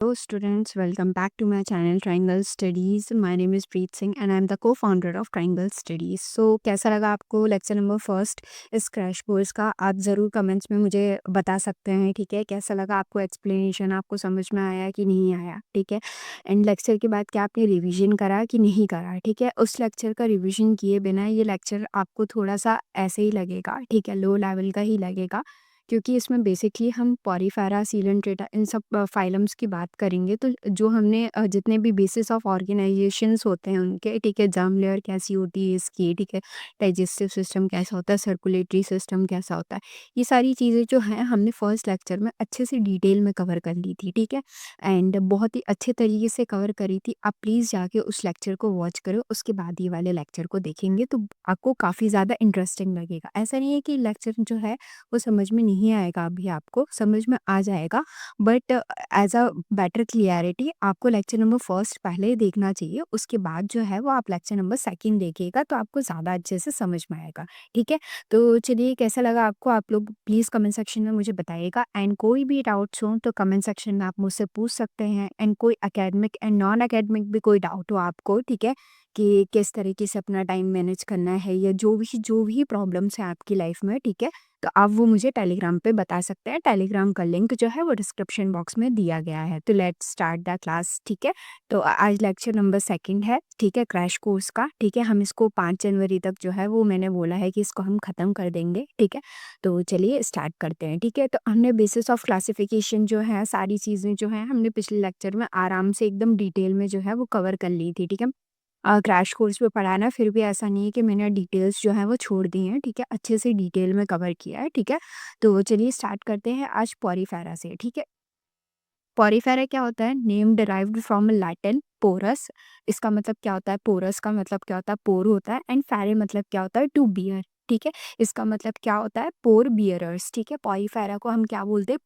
Hello students, welcome back to my channel Triangle Studies. My name is Preet Singh and I am the co-founder of Triangle Studies. So कैसा लगा आपको lecture number first इस crash course का? आप ज़रूर comments में मुझे बता सकते हैं, ठीक है? कैसा लगा आपको एक्सप्लेनेशन, आपको समझ में आया कि नहीं आया, ठीक है? एंड लेक्चर के बाद क्या आपने रिवीजन करा कि नहीं करा, ठीक है? उस लेक्चर का रिवीजन किए बिना ये लेक्चर आपको थोड़ा सा ऐसे ही लगेगा, ठीक है? लो लेवल का ही लगेगा, क्योंकि इसमें बेसिकली हम पॉरीफेरा, सीलेंट्रेटा इन सब फाइलम्स की बात करेंगे। तो जो हमने जितने भी बेसिस ऑफ ऑर्गेनाइजेशंस होते हैं उनके, ठीक है, जर्म लेयर कैसी होती है इसकी, ठीक है, डाइजेस्टिव सिस्टम कैसा होता है, सर्कुलेटरी सिस्टम कैसा होता है, ये सारी चीज़ें जो हैं हमने फर्स्ट लेक्चर में अच्छे से डिटेल में कवर कर ली थी, ठीक है, एंड बहुत ही अच्छे तरीके से कवर करी थी। आप प्लीज़ जाके उस लेक्चर को वॉच करो, उसके बाद ये वाले लेक्चर को देखेंगे तो आपको काफ़ी ज़्यादा इंटरेस्टिंग लगेगा। ऐसा नहीं है कि लेक्चर जो है वो समझ में नहीं आएगा, अभी आपको समझ में आ जाएगा, but as a better clarity आपको लेक्चर नंबर फर्स्ट पहले देखना चाहिए, उसके बाद जो है वो आप लेक्चर नंबर सेकंड देखिएगा तो आपको ज़्यादा अच्छे से समझ में आएगा, ठीक है। तो चलिए, कैसा लगा आपको? आप लोग प्लीज़ कमेंट सेक्शन में मुझे बताइएगा, एंड कोई भी डाउट्स हो तो कमेंट सेक्शन में आप मुझसे पूछ सकते हैं, एंड कोई एकेडमिक एंड नॉन एकेडमिक भी कोई डाउट हो आपको, ठीक है, कि किस तरीके से अपना टाइम मैनेज करना है या जो भी प्रॉब्लम्स हैं आपकी लाइफ में, ठीक है, तो आप वो मुझे टेलीग्राम पे बता सकते हैं। टेलीग्राम का लिंक जो है वो डिस्क्रिप्शन बॉक्स में दिया गया है। तो लेट्स स्टार्ट द क्लास, ठीक है। तो आज लेक्चर नंबर सेकंड है, ठीक है, क्रैश कोर्स का, ठीक है। हम इसको 5 जनवरी तक जो है वो मैंने बोला है कि इसको हम ख़त्म कर देंगे, ठीक है। तो चलिए स्टार्ट करते हैं, ठीक है। तो हमने बेसिस ऑफ क्लासिफिकेशन जो है, सारी चीज़ें जो हैं हमने पिछले लेक्चर में आराम से एकदम डिटेल में जो है वो कवर कर ली थी, ठीक है। क्रैश कोर्स पे पढ़ा है ना, फिर भी ऐसा नहीं है कि मैंने डिटेल्स जो हैं वो छोड़ दी हैं, ठीक है, अच्छे से डिटेल में कवर किया है, ठीक है। तो चलिए स्टार्ट करते हैं आज पॉरीफेरा से, ठीक है। पॉरीफेरा क्या होता है? Name derived from Latin porus. इसका मतलब क्या होता है? पोरस का मतलब क्या होता है? पोर होता है, एंड फेरे मतलब क्या होता है? टू बियर, ठीक है। इसका मतलब क्या होता है? पोर बियरर्स, ठीक है। पॉरीफेरा को हम क्या बोलते हैं?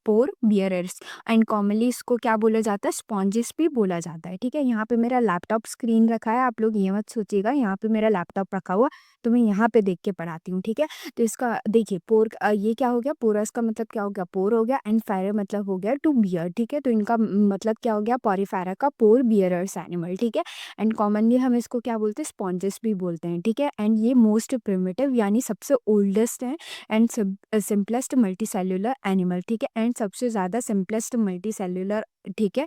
पोर बियरर्स, एंड कॉमनली इसको क्या बोला जाता है? स्पॉन्जिस भी बोला जाता है, ठीक है। यहाँ पे मेरा लैपटॉप स्क्रीन रखा है, आप लोग ये मत सोचिएगा यहाँ पे मेरा लैपटॉप रखा हुआ, तो मैं यहाँ पे देख के पढ़ाती हूँ, ठीक है। तो इसका देखिए, ये क्या हो गया? पोरस का मतलब क्या हो गया? पोर हो गया, एंड फेरे मतलब हो गया टू बियर, ठीक है। तो इनका मतलब क्या हो गया? पॉरीफेरा का पोर बियरर्स एनिमल, ठीक है। एंड कॉमनली हम इसको क्या बोलते हैं? स्पॉन्जिस भी बोलते हैं, ठीक है। एंड ये मोस्ट प्रिमिटिव यानी सबसे ओल्डेस्ट है, and simplest multi cellular animal, ठीक है, एंड सबसे ज़्यादा सिंपलेस्ट मल्टी सेल्यूलर, ठीक है,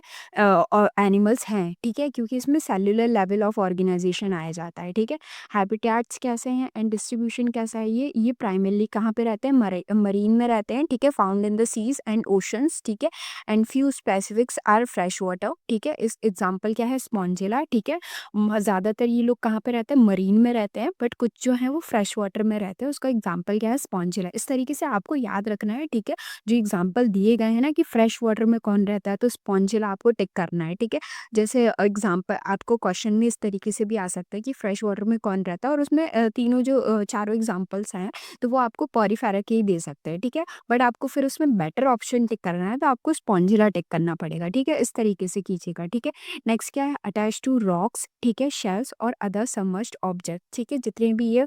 और एनिमल्स हैं, ठीक है, क्योंकि इसमें सेल्यूलर लेवल ऑफ ऑर्गेनाइजेशन आया जाता है, ठीक है। हैबिटेट्स कैसे हैं एंड डिस्ट्रीब्यूशन कैसा है? ये प्राइमरली कहाँ पे रहते हैं? मरीन में रहते हैं, ठीक है, found in the seas and oceans, ठीक है, and few specifics are fresh water, ठीक है। इस एग्जांपल क्या है? स्पॉन्जिला, ठीक है। ज़्यादातर ये लोग कहाँ पे रहते हैं? मरीन में रहते हैं, बट कुछ जो है वो फ्रेश वाटर में रहते हैं, उसका एग्जाम्पल क्या है? स्पॉन्जिला। इस तरीके से आपको याद रखना है, ठीक है। जो एग्जाम्पल दिए गए हैं ना कि फ्रेश वाटर में कौन रहता है, तो स्पॉन्जिला आपको टिक करना है, ठीक है। जैसे एग्जाम्पल आपको क्वेश्चन में इस तरीके से भी आ सकता है कि फ्रेश वाटर में कौन रहता है, और उसमें तीनों जो चारों एग्जाम्पल्स हैं तो वो आपको पॉरीफेरा के ही दे सकते हैं, ठीक है। बट आपको फिर उसमें बेटर ऑप्शन टिक करना है, तो आपको स्पॉन्जिला टिक करना पड़ेगा, ठीक है। इस तरीके से कीजिएगा, ठीक है। नेक्स्ट क्या है? अटैच टू रॉक्स, ठीक है, शेल्स और अदर सबमर्ज्ड ऑब्जेक्ट, ठीक है। जितने भी ये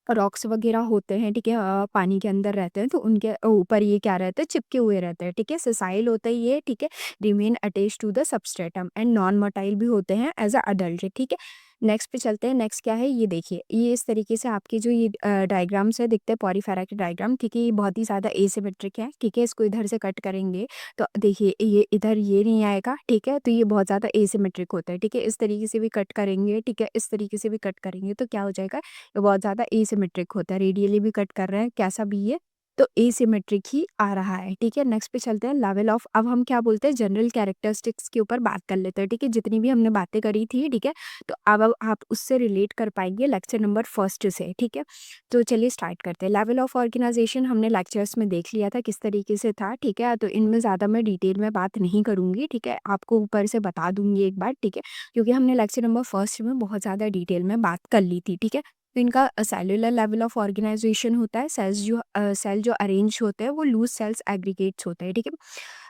रॉक्स वगैरह होते हैं, ठीक है, पानी के अंदर रहते हैं, तो उनके ऊपर ये क्या रहता है? चिपके हुए रहते हैं, ठीक है। ससाइल होता है ये, ठीक है, remain attach to the substratum, and non motile भी होते हैं एज अ अडल्ट, ठीक है। नेक्स्ट पे चलते हैं। नेक्स्ट क्या है? ये देखिए, ये इस तरीके से आपके जो ये डायग्राम्स है दिखते हैं पॉरीफेरा के डायग्राम, ठीक है। ये बहुत ही ज़्यादा एसिमेट्रिक है, ठीक है। इसको इधर से कट करेंगे तो देखिए ये इधर ये नहीं आएगा, ठीक है, तो ये बहुत ज़्यादा एसिमेट्रिक होता है, ठीक है। इस तरीके से भी कट करेंगे, ठीक है, इस तरीके से भी कट करेंगे तो क्या हो जाएगा? ये बहुत ज़्यादा एसिमेट्रिक होता है। रेडियली भी कट कर रहे हैं, कैसा भी ये, तो एसिमेट्रिक ही आ रहा है, ठीक है। नेक्स्ट पे चलते हैं। लेवल ऑफ, अब हम क्या बोलते हैं? जनरल कैरेक्टरिस्टिक्स के ऊपर बात कर लेते हैं, ठीक है। जितनी भी हमने बातें करी थी, ठीक है, तो अब आप उससे रिलेट कर पाएंगे लेक्चर नंबर फर्स्ट से, ठीक है। तो चलिए स्टार्ट करते हैं। लेवल ऑफ ऑर्गेनाइजेशन हमने लेक्चर्स में देख लिया था किस तरीके से था, ठीक है। तो इनमें ज़्यादा मैं डिटेल में बात नहीं करूँगी, ठीक है, आपको ऊपर से बता दूंगी एक बार, ठीक है, क्योंकि हमने लेक्चर नंबर फर्स्ट में बहुत ज़्यादा डिटेल में बात कर ली थी, ठीक है। तो इनका सेलुलर लेवल ऑफ ऑर्गेनाइजेशन होता है, सेल जो अरेंज होते हैं वो लूज सेल्स एग्रीगेट्स होते हैं, ठीक है,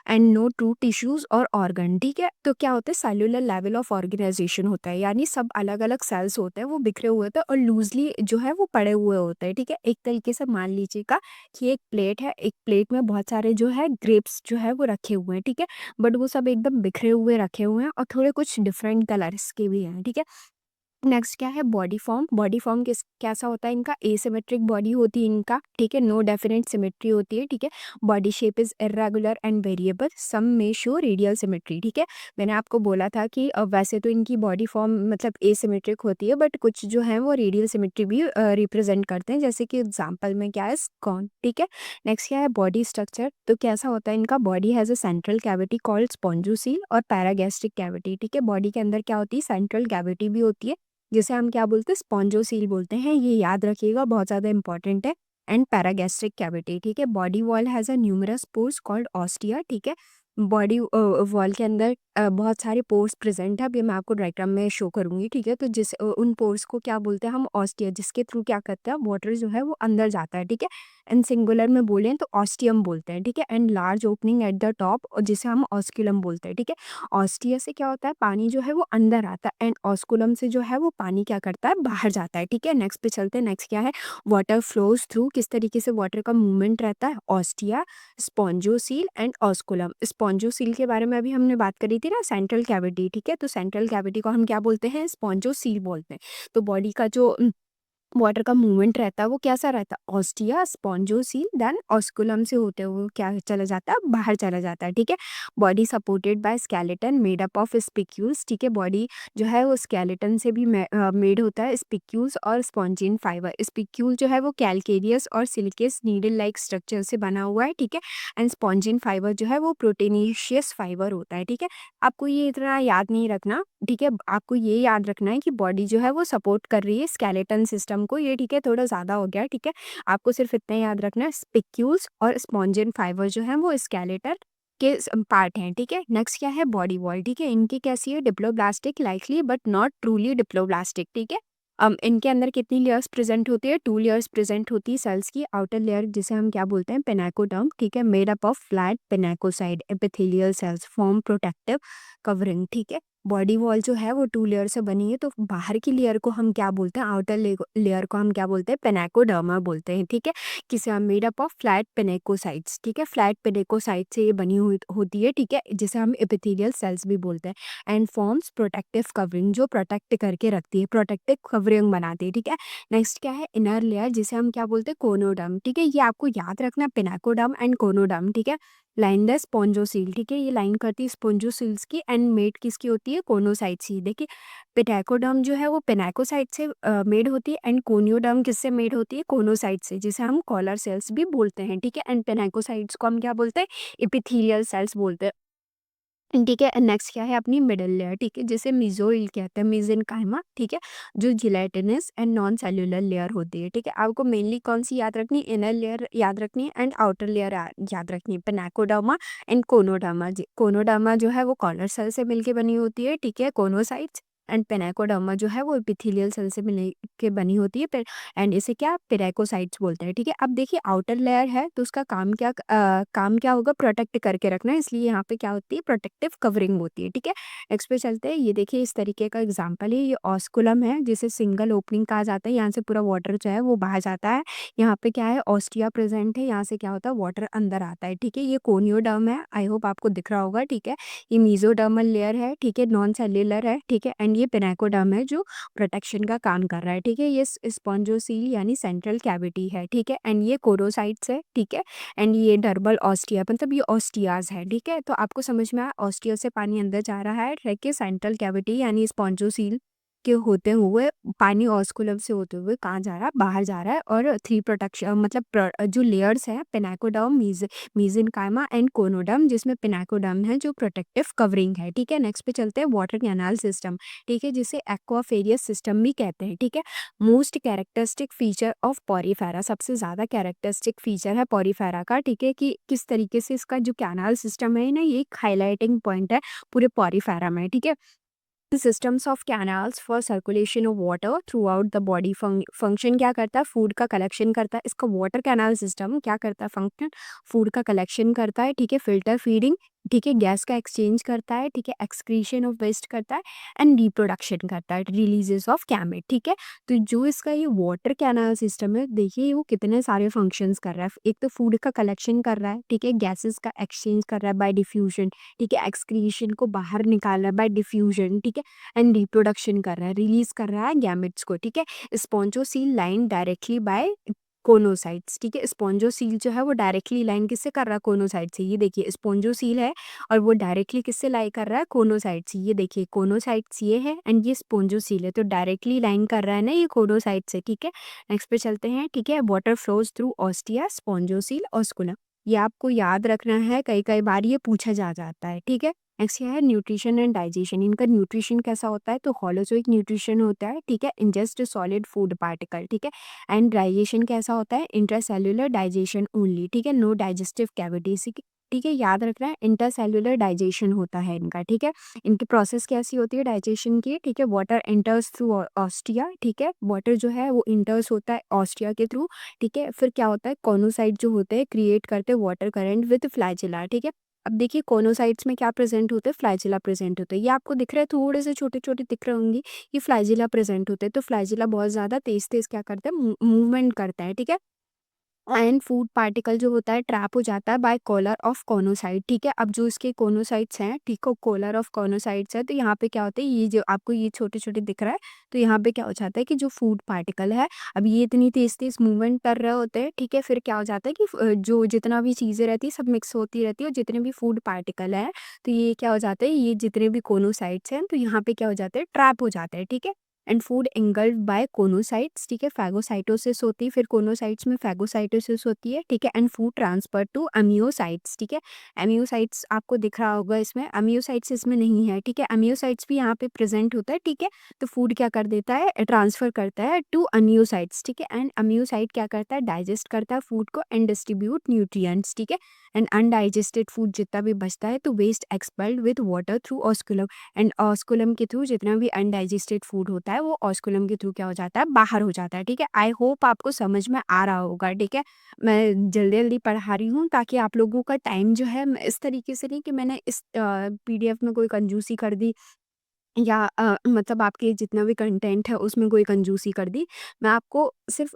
एंड नो ट्रू टिश्यूज और ऑर्गन, ठीक है। तो क्या होता है, सेलुलर लेवल ऑफ ऑर्गेनाइजेशन होता है, यानी सब अलग अलग सेल्स होते हैं वो बिखरे हुए होते हैं और लूजली जो है वो पड़े हुए होते हैं, ठीक है। एक तरीके से मान लीजिएगा कि एक प्लेट है, एक प्लेट में बहुत सारे जो है ग्रेप्स जो है वो रखे हुए हैं, ठीक है, बट वो सब एकदम बिखरे हुए रखे हुए हैं और थोड़े कुछ डिफरेंट कलर्स के भी हैं, ठीक है। नेक्स्ट क्या है, बॉडी फॉर्म। बॉडी फॉर्म किस कैसा होता है इनका, एसिमेट्रिक बॉडी होती है इनका, ठीक है, नो डेफिनेट सिमेट्री होती है, ठीक है। Body shape is irregular and variable, some may show radial symmetry, ठीक है। मैंने आपको बोला था कि वैसे तो इनकी बॉडी फॉर्म मतलब एसिमेट्रिक होती है, बट कुछ जो है वो रेडियल सिमेट्री भी रिप्रेजेंट करते हैं, जैसे कि एग्जाम्पल में क्या है, स्कॉन, ठीक है। नेक्स्ट क्या है, बॉडी स्ट्रक्चर। तो कैसा होता है इनका, body has a central cavity called spongocoel और पैरागैस्ट्रिक कैविटी, ठीक है। बॉडी के अंदर क्या होती है, सेंट्रल कैविटी भी होती है, जिसे हम क्या बोलते हैं, स्पॉन्जोसील बोलते हैं, ये याद रखिएगा, बहुत ज़्यादा इंपॉर्टेंट है। एंड पैरागैस्ट्रिक कैविटी, ठीक है। Body wall has a numerous pores called ostia, ठीक है। बॉडी वॉल के अंदर बहुत सारे पोर्स प्रेजेंट है, अभी मैं आपको डायग्राम में शो करूंगी, ठीक है। तो उन पोर्स को क्या बोलते हैं हम, ऑस्टिया, जिसके थ्रू क्या करते हैं, वाटर जो है वो अंदर जाता है, ठीक है। एंड सिंगुलर में बोलें तो ऑस्टियम बोलते हैं, ठीक है। And large opening at the top, और जिसे हम ऑस्क्यूलम बोलते हैं, ठीक है। ऑस्टिया से क्या होता है, पानी जो है वो अंदर आता है, एंड ऑस्कुलम से जो है वो पानी क्या करता है, बाहर जाता है, ठीक है। नेक्स्ट पे चलते हैं। नेक्स्ट क्या है, वाटर फ्लोज थ्रू, किस तरीके से वाटर का मूवमेंट रहता है, ostia, spongocoel and osculum. Spongocoel के बारे में अभी हमने बात करी थी ना, सेंट्रल कैविटी, ठीक है। तो सेंट्रल कैविटी को हम क्या बोलते हैं, स्पॉन्जोसील बोलते हैं। तो बॉडी का जो वाटर का मूवमेंट रहता है वो कैसा रहता है, ऑस्टिया, स्पॉन्जोसील, देन ऑस्कुलम से होते हुए क्या चला जाता है, बाहर चला जाता है, ठीक है। Body supported by skeleton made up of spicules, ठीक है। बॉडी जो है वो स्केलेटन से भी मेड होता है, स्पिक्यूल्स और स्पॉन्जिन फाइबर। स्पिक्यूल जो है वो कैलकेरियस और सिलिकेस नीडल लाइक स्ट्रक्चर से बना हुआ है, ठीक है। एंड स्पॉन्जिन फाइबर जो है वो प्रोटीनिशियस फाइबर होता है, ठीक है। आपको ये इतना याद नहीं रखना, ठीक है। आपको ये याद रखना है कि बॉडी जो है वो सपोर्ट कर रही है स्केलेटन सिस्टम को, ये ठीक है, थोड़ा ज़्यादा हो गया, ठीक है। आपको सिर्फ इतना याद रखना है, स्पिक्यूल्स और स्पॉन्जिन फाइबर जो है वो स्केलेटन के पार्ट हैं, ठीक है। नेक्स्ट क्या है, बॉडी वॉल, ठीक है। इनकी कैसी है, diploblastic likely but not truly diploblastic, ठीक है। इनके अंदर कितनी लेयर्स प्रेजेंट होती है, 2 लेयर्स प्रेजेंट होती है सेल्स की। आउटर लेयर जिसे हम क्या बोलते हैं, पेनाकोडर्म, ठीक है, made up of flat pinacocytes epithelial cells form protective covering, ठीक है। बॉडी वॉल जो है वो 2 लेयर से बनी है, तो बाहर की लेयर को हम क्या बोलते हैं, आउटर लेयर को हम क्या बोलते हैं, पेनाकोडर्मा बोलते हैं, ठीक है। किसे हम, मेड अप ऑफ फ्लैट पेनेकोसाइट्स, ठीक है। फ्लैट पेनेकोसाइट से ये बनी हुई होती है, ठीक है, जिसे हम एपिथेलियल सेल्स भी बोलते हैं। एंड फॉर्म्स प्रोटेक्टिव कवरिंग, जो प्रोटेक्ट करके रखती है, प्रोटेक्टिव कवरिंग बनाती है, ठीक है। नेक्स्ट क्या है, इनर लेयर, जिसे हम क्या बोलते हैं, कोनोडर्म, ठीक है। ये आपको याद रखना, पेनाकोडर्म एंड कोनोडर्म, ठीक है। लाइन द स्पॉन्जोसील, ठीक है, ये लाइन करती है स्पॉन्जोसील्स की, एंड मेड किसकी होती है, कोनोसाइट से। देखिए, पेटाकोडर्म जो है वो पेनाकोसाइट से मेड होती है, एंड कोनियोडर्म किससे मेड होती है, कोनोसाइट से, जिसे हम कॉलर सेल्स भी बोलते हैं, ठीक है। एंड पेनाकोसाइट्स को हम क्या बोलते हैं, एपिथेलियल सेल्स बोलते हैं, ठीक है। नेक्स्ट क्या है, अपनी मिडल लेयर, ठीक है, जिसे मिजोइल कहते हैं, मेसेनकाइमा, ठीक है, जो gelatinous and non cellular layer होती है, ठीक है। आपको मेनली कौन सी याद रखनी है, इनर लेयर याद रखनी है एंड आउटर लेयर याद रखनी है, पेनाकोडर्मा एंड कोनोडर्मा। कोनोडर्मा जो है वो कॉलर सेल से मिलके बनी होती है, ठीक है, कोनोसाइट्स, एंड पेनाकोडर्मा जो है वो एपिथेलियल सेल से मिल के बनी होती है, एंड इसे क्या, पेराकोसाइट्स बोलते हैं, ठीक है। अब देखिए, आउटर लेयर है तो उसका काम क्या होगा, प्रोटेक्ट करके रखना है, इसलिए यहाँ पे क्या होती है, प्रोटेक्टिव कवरिंग होती है, ठीक है। नेक्स्ट पे चलते हैं। ये देखिए, इस तरीके का एग्जांपल है, ये ऑस्कुलम है, जिसे सिंगल ओपनिंग कहा जाता है, यहाँ से पूरा वाटर जो है वो बाहर जाता है। यहाँ पे क्या है, ऑस्टिया प्रेजेंट है, यहाँ से क्या होता है, वाटर अंदर आता है, ठीक है। ये कोनियोडर्म है, आई होप आपको दिख रहा होगा, ठीक है। ये मीजोडर्मल लेयर है, ठीक है, नॉन सेल्युलर है, ठीक है। एंड ये पेनाकोडर्म है जो प्रोटेक्शन का काम कर रहा है, ठीक है। ये स्पॉन्जोसील यानी सेंट्रल कैविटी है, ठीक है। एंड ये कोरोसाइट्स है, ठीक है। एंड ये डर्बल ऑस्टिया, मतलब ये ऑस्टियाज है, ठीक है। तो आपको समझ में आया, ऑस्टिया से पानी अंदर जा रहा है, ठीक है, सेंट्रल कैविटी यानी स्पॉन्जोसील के होते हुए पानी ऑस्कुलम से होते हुए कहाँ जा रहा है, बाहर जा रहा है। और 3 प्रोटेक्शन मतलब जो लेयर्स है, पेनाकोडर्म, मेसेनकाइमा एंड कोनोडर्म, जिसमें पेनाकोडर्म है जो प्रोटेक्टिव कवरिंग है, ठीक है। नेक्स्ट पे चलते हैं, वाटर कैनाल सिस्टम, ठीक है, जिसे एक्वाफेरियस सिस्टम भी कहते हैं, ठीक है। Most characteristic feature of Porifera, सबसे ज़्यादा कैरेक्टरिस्टिक फीचर है पॉरीफेरा का, ठीक है, कि किस तरीके से इसका जो कैनाल सिस्टम है ना, ये एक हाईलाइटिंग पॉइंट है पूरे पॉरीफेरा में, ठीक है। Systems of canals for circulation of water through out the body. Function क्या करता है? फूड का कलेक्शन करता है। इसका वाटर कैनाल सिस्टम क्या करता है? फंक्शन फूड का कलेक्शन करता है, ठीक है, फिल्टर फीडिंग, ठीक है, गैस का एक्सचेंज करता है, ठीक है, एक्सक्रीशन ऑफ वेस्ट करता है, एंड रिप्रोडक्शन करता है, रिलीजेस ऑफ गैमेट, ठीक है। तो जो इसका ये वाटर कैनाल सिस्टम है, देखिए वो कितने सारे फंक्शंस कर रहा है। एक तो फूड का कलेक्शन कर रहा है, ठीक है, गैसेस का एक्सचेंज कर रहा है बाय डिफ्यूजन, ठीक है, एक्सक्रीशन को बाहर निकाल रहा है बाय डिफ्यूजन, ठीक है, एंड रिप्रोडक्शन कर रहा है, रिलीज कर रहा है गैमेट्स को, ठीक है। स्पॉन्जोसील लाइन डायरेक्टली बाय कोनोसाइट्स, ठीक है। स्पॉन्जोसील जो है वो डायरेक्टली लाइन किससे कर रहा है? कोनोसाइट से। ये देखिए स्पॉन्जोसील है और वो डायरेक्टली किससे लाई कर रहा है? कोनोसाइट से। ये देखिए कोनोसाइट्स ये है एंड ये स्पॉन्जोसील है, तो डायरेक्टली लाइन कर रहा है ना ये कोनोसाइट से, ठीक है। नेक्स्ट पे चलते हैं, ठीक है। Water flows through ostia, spongocoel, osculum. ये आपको याद रखना है, कई कई बार ये पूछा जा जाता है, ठीक है। नेक्स्ट है न्यूट्रिशन एंड डाइजेशन। इनका न्यूट्रिशन कैसा होता है? तो होलोजोइक न्यूट्रिशन होता है, ठीक है, इंजेस्ट सॉलिड फूड पार्टिकल, ठीक है। एंड डाइजेशन कैसा होता है? इंट्रासेल्युलर डाइजेशन ओनली, ठीक है, नो डाइजेस्टिव कैविटी, ठीक है। याद रखना है इंटरसेल्युलर डाइजेशन होता है इनका, ठीक है। इनकी प्रोसेस कैसी होती है डाइजेशन की? ठीक है, वाटर एंटर्स थ्रू ऑस्टिया, ठीक है, वाटर जो है वो इंटर्स होता है ऑस्टिया के थ्रू, ठीक है। फिर क्या होता है? कोनोसाइट जो होते हैं क्रिएट करते हैं वाटर करंट विद फ्लैजिला, ठीक है। अब देखिए कोनोसाइट्स में क्या प्रेजेंट होते हैं? फ्लैजिला प्रेजेंट होते हैं। ये आपको दिख रहा है, थोड़े से छोटे छोटे दिख रहे होंगे, ये फ्लैजिला प्रेजेंट होते हैं। तो फ्लैजिला बहुत ज़्यादा तेज तेज क्या करता है? मूवमेंट करता है, ठीक है। एंड फूड पार्टिकल जो होता है ट्रैप हो जाता है बाय कॉलर ऑफ कोनोसाइट, ठीक है। अब जो इसके कोनोसाइट्स हैं, ठीक है, कॉलर ऑफ कोनोसाइट्स है, तो यहाँ पे क्या होता है? ये जो आपको ये छोटे छोटे दिख रहा है, तो यहाँ पे क्या हो जाता है कि जो फूड पार्टिकल है, अब ये इतनी तेज तेज मूवमेंट कर रहे होते हैं, ठीक है। फिर क्या हो जाता है कि जो जितना भी चीज़ें रहती है सब मिक्स होती रहती है, और जितने भी फूड पार्टिकल है, तो ये क्या हो जाता है? ये जितने भी कोनोसाइट्स हैं, तो यहाँ पे क्या हो जाते हैं? ट्रैप हो जाते हैं, ठीक है। एंड फूड एंगल्ड बाय कोनोसाइट्स, ठीक है, फैगोसाइटोसिस होती है, फिर कोनोसाइट्स में फैगोसाइटोसिस होती है, ठीक है। एंड फूड ट्रांसफर टू अमियोसाइट्स, ठीक है। अमियोसाइट्स आपको दिख रहा होगा इसमें, अमियोसाइट्स इसमें नहीं है, ठीक है। अमियोसाइट्स भी यहाँ पे प्रेजेंट होता है, ठीक है। तो फूड क्या कर देता है? ट्रांसफर करता है टू अमियोसाइट्स, ठीक है। एंड अमियोसाइट क्या करता है? डाइजेस्ट करता है फूड को एंड डिस्ट्रीब्यूट न्यूट्रिएंट्स, ठीक है। एंड अनडाइजेस्टेड फूड जितना भी बचता है तो waste expelled with water through osculum, and osculum के थ्रू जितना भी अनडाइजेस्टेड फूड होता है वो ऑस्कुलम के थ्रू क्या हो जाता है? बाहर हो जाता है, ठीक है। आई होप आपको समझ में आ रहा होगा, ठीक है। मैं जल्दी जल्दी पढ़ा रही हूँ ताकि आप लोगों का टाइम जो है इस तरीके से नहीं कि मैंने इस पीडीएफ में कोई कंजूसी कर दी, या मतलब आपके जितना भी कंटेंट है उसमें कोई कंजूसी कर दी। मैं आपको सिर्फ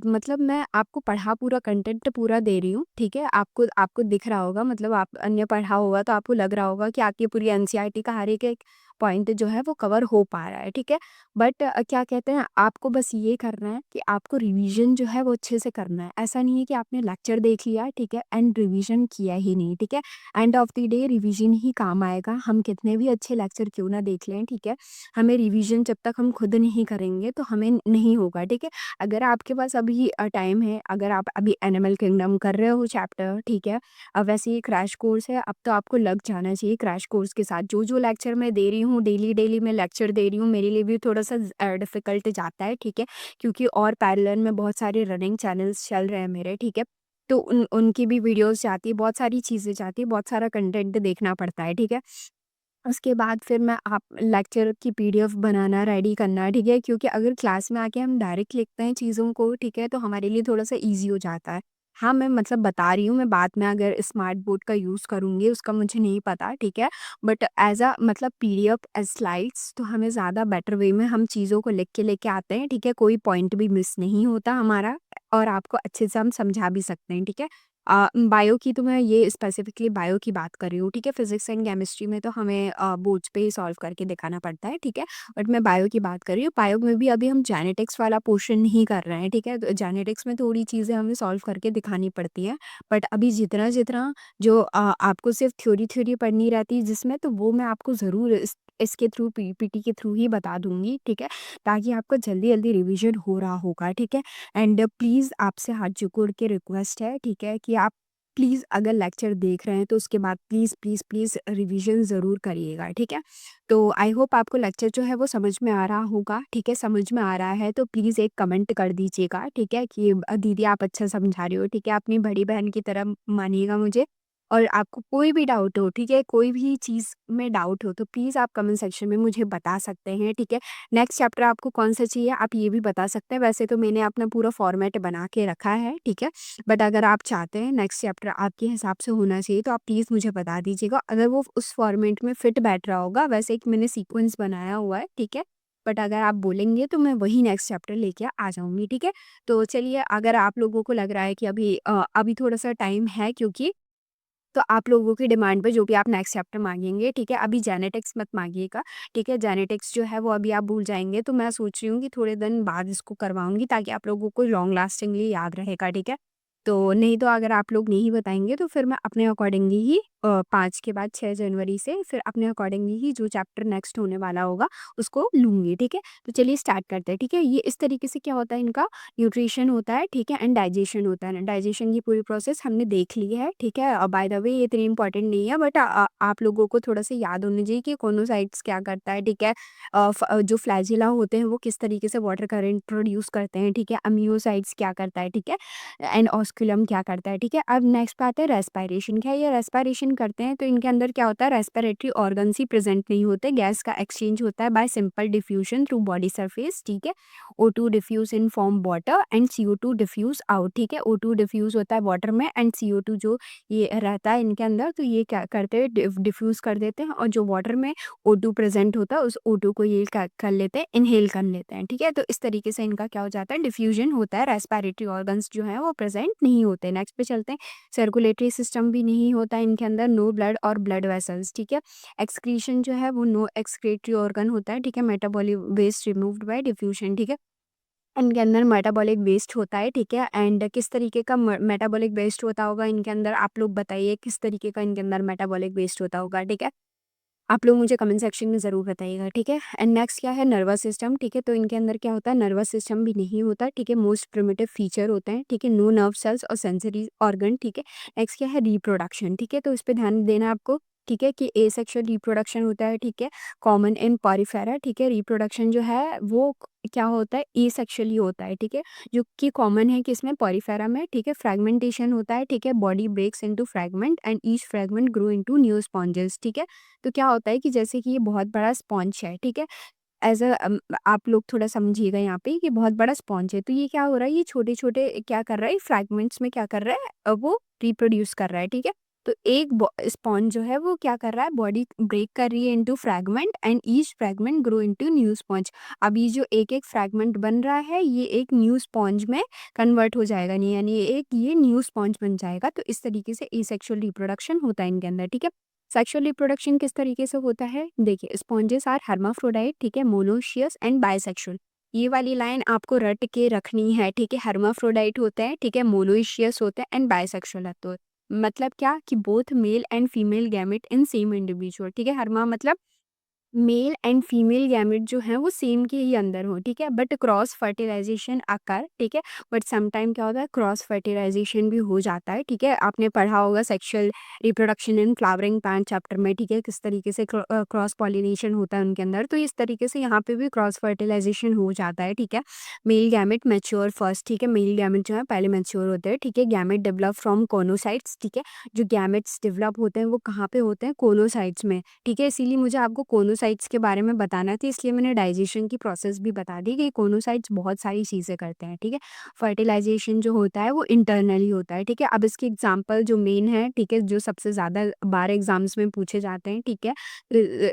मतलब मैं आपको पढ़ा पूरा कंटेंट पूरा दे रही हूँ, ठीक है। आपको आपको दिख रहा होगा, मतलब आप अन्य पढ़ा होगा तो आपको लग रहा होगा कि आपकी पूरी एनसीईआरटी का हर एक एक पॉइंट जो है वो कवर हो पा रहा है, ठीक है। बट क्या कहते हैं, आपको बस ये करना है कि आपको रिवीजन जो है वो अच्छे से करना है। ऐसा नहीं है कि आपने लेक्चर देख लिया, ठीक है, एंड रिवीजन किया ही नहीं, ठीक है। End of the day revision ही काम आएगा, हम कितने भी अच्छे लेक्चर क्यों ना देख लें, ठीक है। हमें रिवीजन जब तक हम खुद नहीं करेंगे तो हमें नहीं होगा, ठीक है। अगर आपके पास अभी टाइम है, अगर आप अभी एनिमल किंगडम कर रहे हो चैप्टर, ठीक है, अब वैसे ये क्रैश कोर्स है, अब तो आपको लग जाना चाहिए क्रैश कोर्स के साथ। जो जो लेक्चर मैं दे रही हूँ, डेली डेली मैं लेक्चर दे रही हूँ, मेरे लिए भी थोड़ा सा डिफिकल्ट जाता है, ठीक है, क्योंकि और पैरेलल में बहुत सारे रनिंग चैनल्स चल रहे हैं मेरे, ठीक है। तो उनकी भी वीडियोस जाती है, बहुत सारी चीज़ें जाती है, बहुत सारा कंटेंट देखना पड़ता है, ठीक है। उसके बाद फिर मैं आप लेक्चर की पीडीएफ बनाना, रेडी करना, ठीक है, क्योंकि अगर क्लास में आके हम डायरेक्ट लिखते हैं चीज़ों को, ठीक है, तो हमारे लिए थोड़ा-सा ईज़ी हो जाता है। हाँ, मैं मतलब बता रही हूँ, मैं बाद में अगर स्मार्ट बोर्ड का यूज़ करूँगी उसका मुझे नहीं पता, ठीक है। बट ऐज़ अ मतलब पीडीएफ एज़ स्लाइड्स तो हमें ज़्यादा बेटर वे में हम चीज़ों को लिख के लेके आते हैं, ठीक है, कोई पॉइंट भी मिस नहीं होता हमारा, और आपको अच्छे से हम समझा भी सकते हैं, ठीक है। बायो की तो मैं ये स्पेसिफिकली बायो की बात कर रही हूँ, ठीक है। फिजिक्स एंड केमिस्ट्री में तो हमें बोर्ड्स पे ही सॉल्व करके दिखाना पड़ता है, ठीक है। बट मैं बायो की बात कर रही हूँ, बायो में भी अभी हम जेनेटिक्स वाला पोर्शन नहीं कर रहे हैं, ठीक है। तो जेनेटिक्स में थोड़ी चीज़ें हमें सॉल्व करके दिखानी पड़ती है, बट अभी जितना जितना जो आपको सिर्फ थ्योरी थ्योरी पढ़नी रहती है जिसमें, तो वो मैं आपको ज़रूर इसके थ्रू पीपीटी के थ्रू ही बता दूंगी, ठीक है, ताकि आपका जल्दी जल्दी रिविजन हो रहा होगा, ठीक है। एंड प्लीज़ आपसे हाथ जोड़ के रिक्वेस्ट है, ठीक है, कि आप प्लीज़ अगर लेक्चर देख रहे हैं तो उसके बाद प्लीज़ प्लीज़ प्लीज़ रिवीजन ज़रूर करिएगा, ठीक है। तो आई होप आपको लेक्चर जो है वो समझ में आ रहा होगा, ठीक है। समझ में आ रहा है तो प्लीज़ एक कमेंट कर दीजिएगा, ठीक है, कि दीदी आप अच्छा समझा रही हो, ठीक है, अपनी बड़ी बहन की तरह मानिएगा मुझे। और आपको कोई भी डाउट हो, ठीक है, कोई भी चीज़ में डाउट हो तो प्लीज़ आप कमेंट सेक्शन में मुझे बता सकते हैं, ठीक है। नेक्स्ट चैप्टर आपको कौन-सा चाहिए आप ये भी बता सकते हैं। वैसे तो मैंने अपना पूरा फॉर्मेट बना के रखा है, ठीक है। बट अगर आप चाहते हैं नेक्स्ट चैप्टर आपके हिसाब से होना चाहिए तो आप प्लीज़ मुझे बता दीजिएगा। अगर वो उस फॉर्मेट में फिट बैठ रहा होगा, वैसे एक मैंने सीक्वेंस बनाया हुआ है, ठीक है। बट अगर आप बोलेंगे तो मैं वही नेक्स्ट चैप्टर लेके आ जाऊँगी, ठीक है। तो चलिए, अगर आप लोगों को लग रहा है कि अभी थोड़ा-सा टाइम है, क्योंकि तो आप लोगों की डिमांड पे जो भी आप नेक्स्ट चैप्टर माँगेंगे, ठीक है? अभी जेनेटिक्स मत माँगिएगा, ठीक है? जेनेटिक्स जो है वो अभी आप भूल जाएँगे, तो मैं सोच रही हूँ कि थोड़े दिन बाद इसको करवाऊँगी ताकि आप लोगों को लॉन्ग लास्टिंगली याद रहेगा, ठीक है? तो नहीं तो अगर आप लोग नहीं बताएँगे तो फिर मैं अपने अकॉर्डिंगली ही 5 के बाद 6 जनवरी से फिर अपने अकॉर्डिंगली ही जो चैप्टर नेक्स्ट होने वाला होगा उसको लूँगी, ठीक है? तो चलिए स्टार्ट करते हैं, ठीक है? ये इस तरीके से क्या होता है इनका न्यूट्रिशन होता है, ठीक है? एंड डाइजेशन होता है। डाइजेशन की पूरी प्रोसेस हमने देख ली है, ठीक है? बाय द वे ये इतनी इम्पोर्टेंट नहीं है, बट आप लोगों को थोड़ा-सा याद होना चाहिए कि कॉर्नोसाइट्स क्या करता है, ठीक है? जो फ्लैजिला होते हैं वो किस तरीके से वाटर करंट प्रोड्यूस करते हैं, ठीक है? अम्नियोसाइट्स क्या करता है, ठीक है? एंड ऑस्कुलम क्या करता है, ठीक है? अब नेक्स्ट पे आते हैं रेस्पिरेशन। क्या ये रेस्पिरेशन करते हैं तो इनके अंदर क्या होता है, रेस्पिरेटरी ऑर्गन्स ही प्रेजेंट नहीं होते, गैस का एक्सचेंज होता है bye simple diffusion through body surface, ठीक है? O2 diffuse in form water and CO2 diffuse out, ठीक है? O2 डिफ्यूज़ होता है वाटर में एंड CO2 जो ये रहता है इनके अंदर, तो ये क्या करते हैं, डिफ्यूज़ कर देते हैं, और जो वाटर में O2 प्रेज़ेंट होता है उस O2 को ये क्या कर लेते हैं, इन्हेल कर लेते हैं, ठीक है? तो इस तरीके से इनका क्या हो जाता है, डिफ्यूज़न होता है, रेस्पिरेटरी ऑर्गन्स जो हैं वो प्रेज़ेंट नहीं होते। नेक्स्ट पे चलते हैं, सर्कुलेटरी सिस्टम भी नहीं होता इनके अंदर, नो ब्लड और ब्लड वेसल्स, ठीक है? एक्सक्रीशन जो है वो नो एक्सक्रीटरी ऑर्गन होता है, ठीक है? Metabolic waste removed by diffusion, ठीक है? इनके अंदर मेटाबॉलिक वेस्ट होता है, ठीक है? एंड किस तरीके का मेटाबॉलिक वेस्ट होता होगा इनके अंदर, आप लोग बताइए किस तरीके का इनके अंदर मेटाबॉलिक वेस्ट होता होगा, ठीक है? आप लोग मुझे कमेंट सेक्शन में ज़रूर बताइएगा, ठीक है? एंड नेक्स्ट क्या है, नर्वस सिस्टम, ठीक है? तो इनके अंदर क्या होता है, नर्वस सिस्टम भी नहीं होता, ठीक है? मोस्ट प्रिमिटिव फीचर होते हैं, ठीक है? नो नर्व सेल्स और सेंसरी ऑर्गन, ठीक है? नेक्स्ट क्या है, रिप्रोडक्शन, ठीक है? तो इस पे ध्यान देना है आपको, ठीक है? कि एसेक्सुअल रिप्रोडक्शन होता है, ठीक है? कॉमन इन पॉरीफेरा, ठीक है? रिप्रोडक्शन जो है वो क्या होता है, एसेक्सुअली होता है, ठीक है? जो कि कॉमन है किसमें, पॉरीफेरा में, ठीक है? फ्रेगमेंटेशन होता है, ठीक है? Body breaks into fragment and each fragment grow into new sponges, ठीक है? तो क्या होता है कि जैसे कि ये बहुत बड़ा स्पॉन्ज है, ठीक है? आप लोग थोड़ा समझिएगा यहाँ पे कि बहुत बड़ा स्पॉन्ज है, तो ये क्या हो रहा है, ये छोटे-छोटे क्या कर रहा है, फ्रैगमेंट्स में क्या कर रहा है, वो रिप्रोड्यूस कर रहा है, ठीक है? तो एक स्पॉन्ज जो है वो क्या कर रहा है, बॉडी ब्रेक कर रही है into fragment and each fragment grow into new sponge. अब ये जो एक-एक फ्रैगमेंट बन रहा है, ये एक न्यू स्पॉन्ज में कन्वर्ट हो जाएगा, नहीं यानी ये न्यू स्पॉन्ज बन जाएगा। तो इस तरीके से एसेक्सुअल रिप्रोडक्शन होता है इनके अंदर, ठीक है? सेक्सुअल रिप्रोडक्शन किस तरीके से होता है, देखिए, स्पॉन्जेस आर हर्माफ्रोडाइट, ठीक है? Monoecious and bisexual. ये वाली लाइन आपको रट के रखनी है, ठीक है? हर्माफ्रोडाइट होते हैं, ठीक है? मोनोशियस होते हैं एंड बायसेक्सुअल है, तो मतलब क्या कि both male and female gamete in same individual, ठीक है? हर्मा मतलब मेल एंड फीमेल गैमेट जो हैं वो सेम के ही अंदर हो, ठीक है? बट क्रॉस फर्टिलाइजेशन अकर, ठीक है? बट सम टाइम क्या होता है, क्रॉस फर्टिलाइजेशन भी हो जाता है, ठीक है? आपने पढ़ा होगा sexual reproduction in flowering plant chapter में, ठीक है? किस तरीके से क्रॉस पॉलिनेशन होता है उनके अंदर, तो इस तरीके से यहाँ पे भी क्रॉस फर्टिलाइजेशन हो जाता है, ठीक है? मेल गैमेट मैच्योर फर्स्ट, ठीक है? मेल गैमेट जो है पहले मैच्योर होते हैं, ठीक है? गैमेट डेवलप फ्रॉम कोनोसाइट्स, ठीक है? जो गैमेट्स डेवलप होते हैं वो कहाँ पे होते हैं, कोनोसाइट्स में, ठीक है? इसीलिए मुझे आपको कोनोसाइट्स के बारे में बताना था, इसलिए मैंने डाइजेशन की प्रोसेस भी बता दी कि कोनोसाइट्स बहुत सारी चीज़ें करते हैं, ठीक है? फर्टिलाइजेशन जो होता है वो इंटरनली होता है, ठीक है? अब इसके एग्जांपल जो मेन है, ठीक है? जो सबसे ज़्यादा बार एग्जाम्स में पूछे जाते हैं, ठीक है?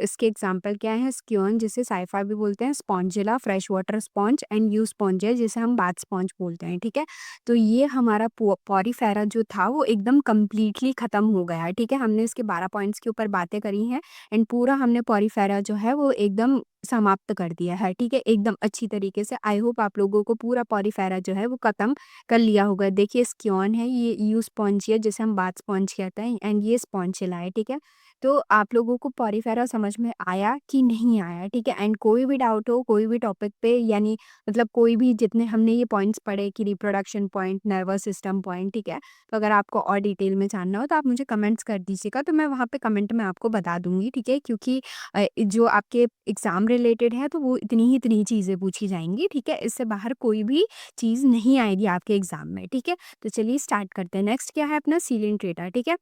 इसके एग्जांपल क्या है, स्क्यून जिसे साइफा भी बोलते हैं, Spongilla, fresh water sponge and you Spongia जिसे हम बाथ स्पॉन्ज बोलते हैं, ठीक है? तो ये हमारा पॉरीफेरा जो था वो एकदम कंप्लीटली खत्म हो गया है, ठीक है? हमने इसके 12 पॉइंट्स के ऊपर बातें करी हैं एंड पूरा हमने पॉरीफेरा जो है वो एकदम समाप्त कर दिया है, ठीक है? एकदम अच्छी तरीके से। आई होप आप लोगों को पूरा पॉरीफेरा जो है वो खत्म कर लिया होगा। देखिए, स्क्योन है, ये यू स्पॉन्जिया जिसे हम बाथ स्पॉन्ज कहते हैं एंड ये स्पॉन्जिला है, ठीक है? तो आप लोगों को पॉरीफेरा समझ में आया कि नहीं आया, ठीक है? एंड कोई भी डाउट हो कोई भी टॉपिक पे, यानी मतलब कोई भी जितने हमने ये पॉइंट्स पढ़े कि reproduction point, nervous system point, ठीक है? तो अगर आपको और डिटेल में जानना हो तो आप मुझे कमेंट्स कर दीजिएगा, तो मैं वहाँ पे कमेंट में आपको बता दूँगी, ठीक है? क्योंकि जो आपके एग्ज़ाम रिलेटेड है तो वो इतनी ही चीज़ें पूछी जाएँगी, ठीक है? इससे बाहर कोई भी चीज़ नहीं आएगी आपके एग्ज़ाम में, ठीक है? तो चलिए स्टार्ट करते हैं। नेक्स्ट क्या है अपना सीलेंट डेटा, ठीक है?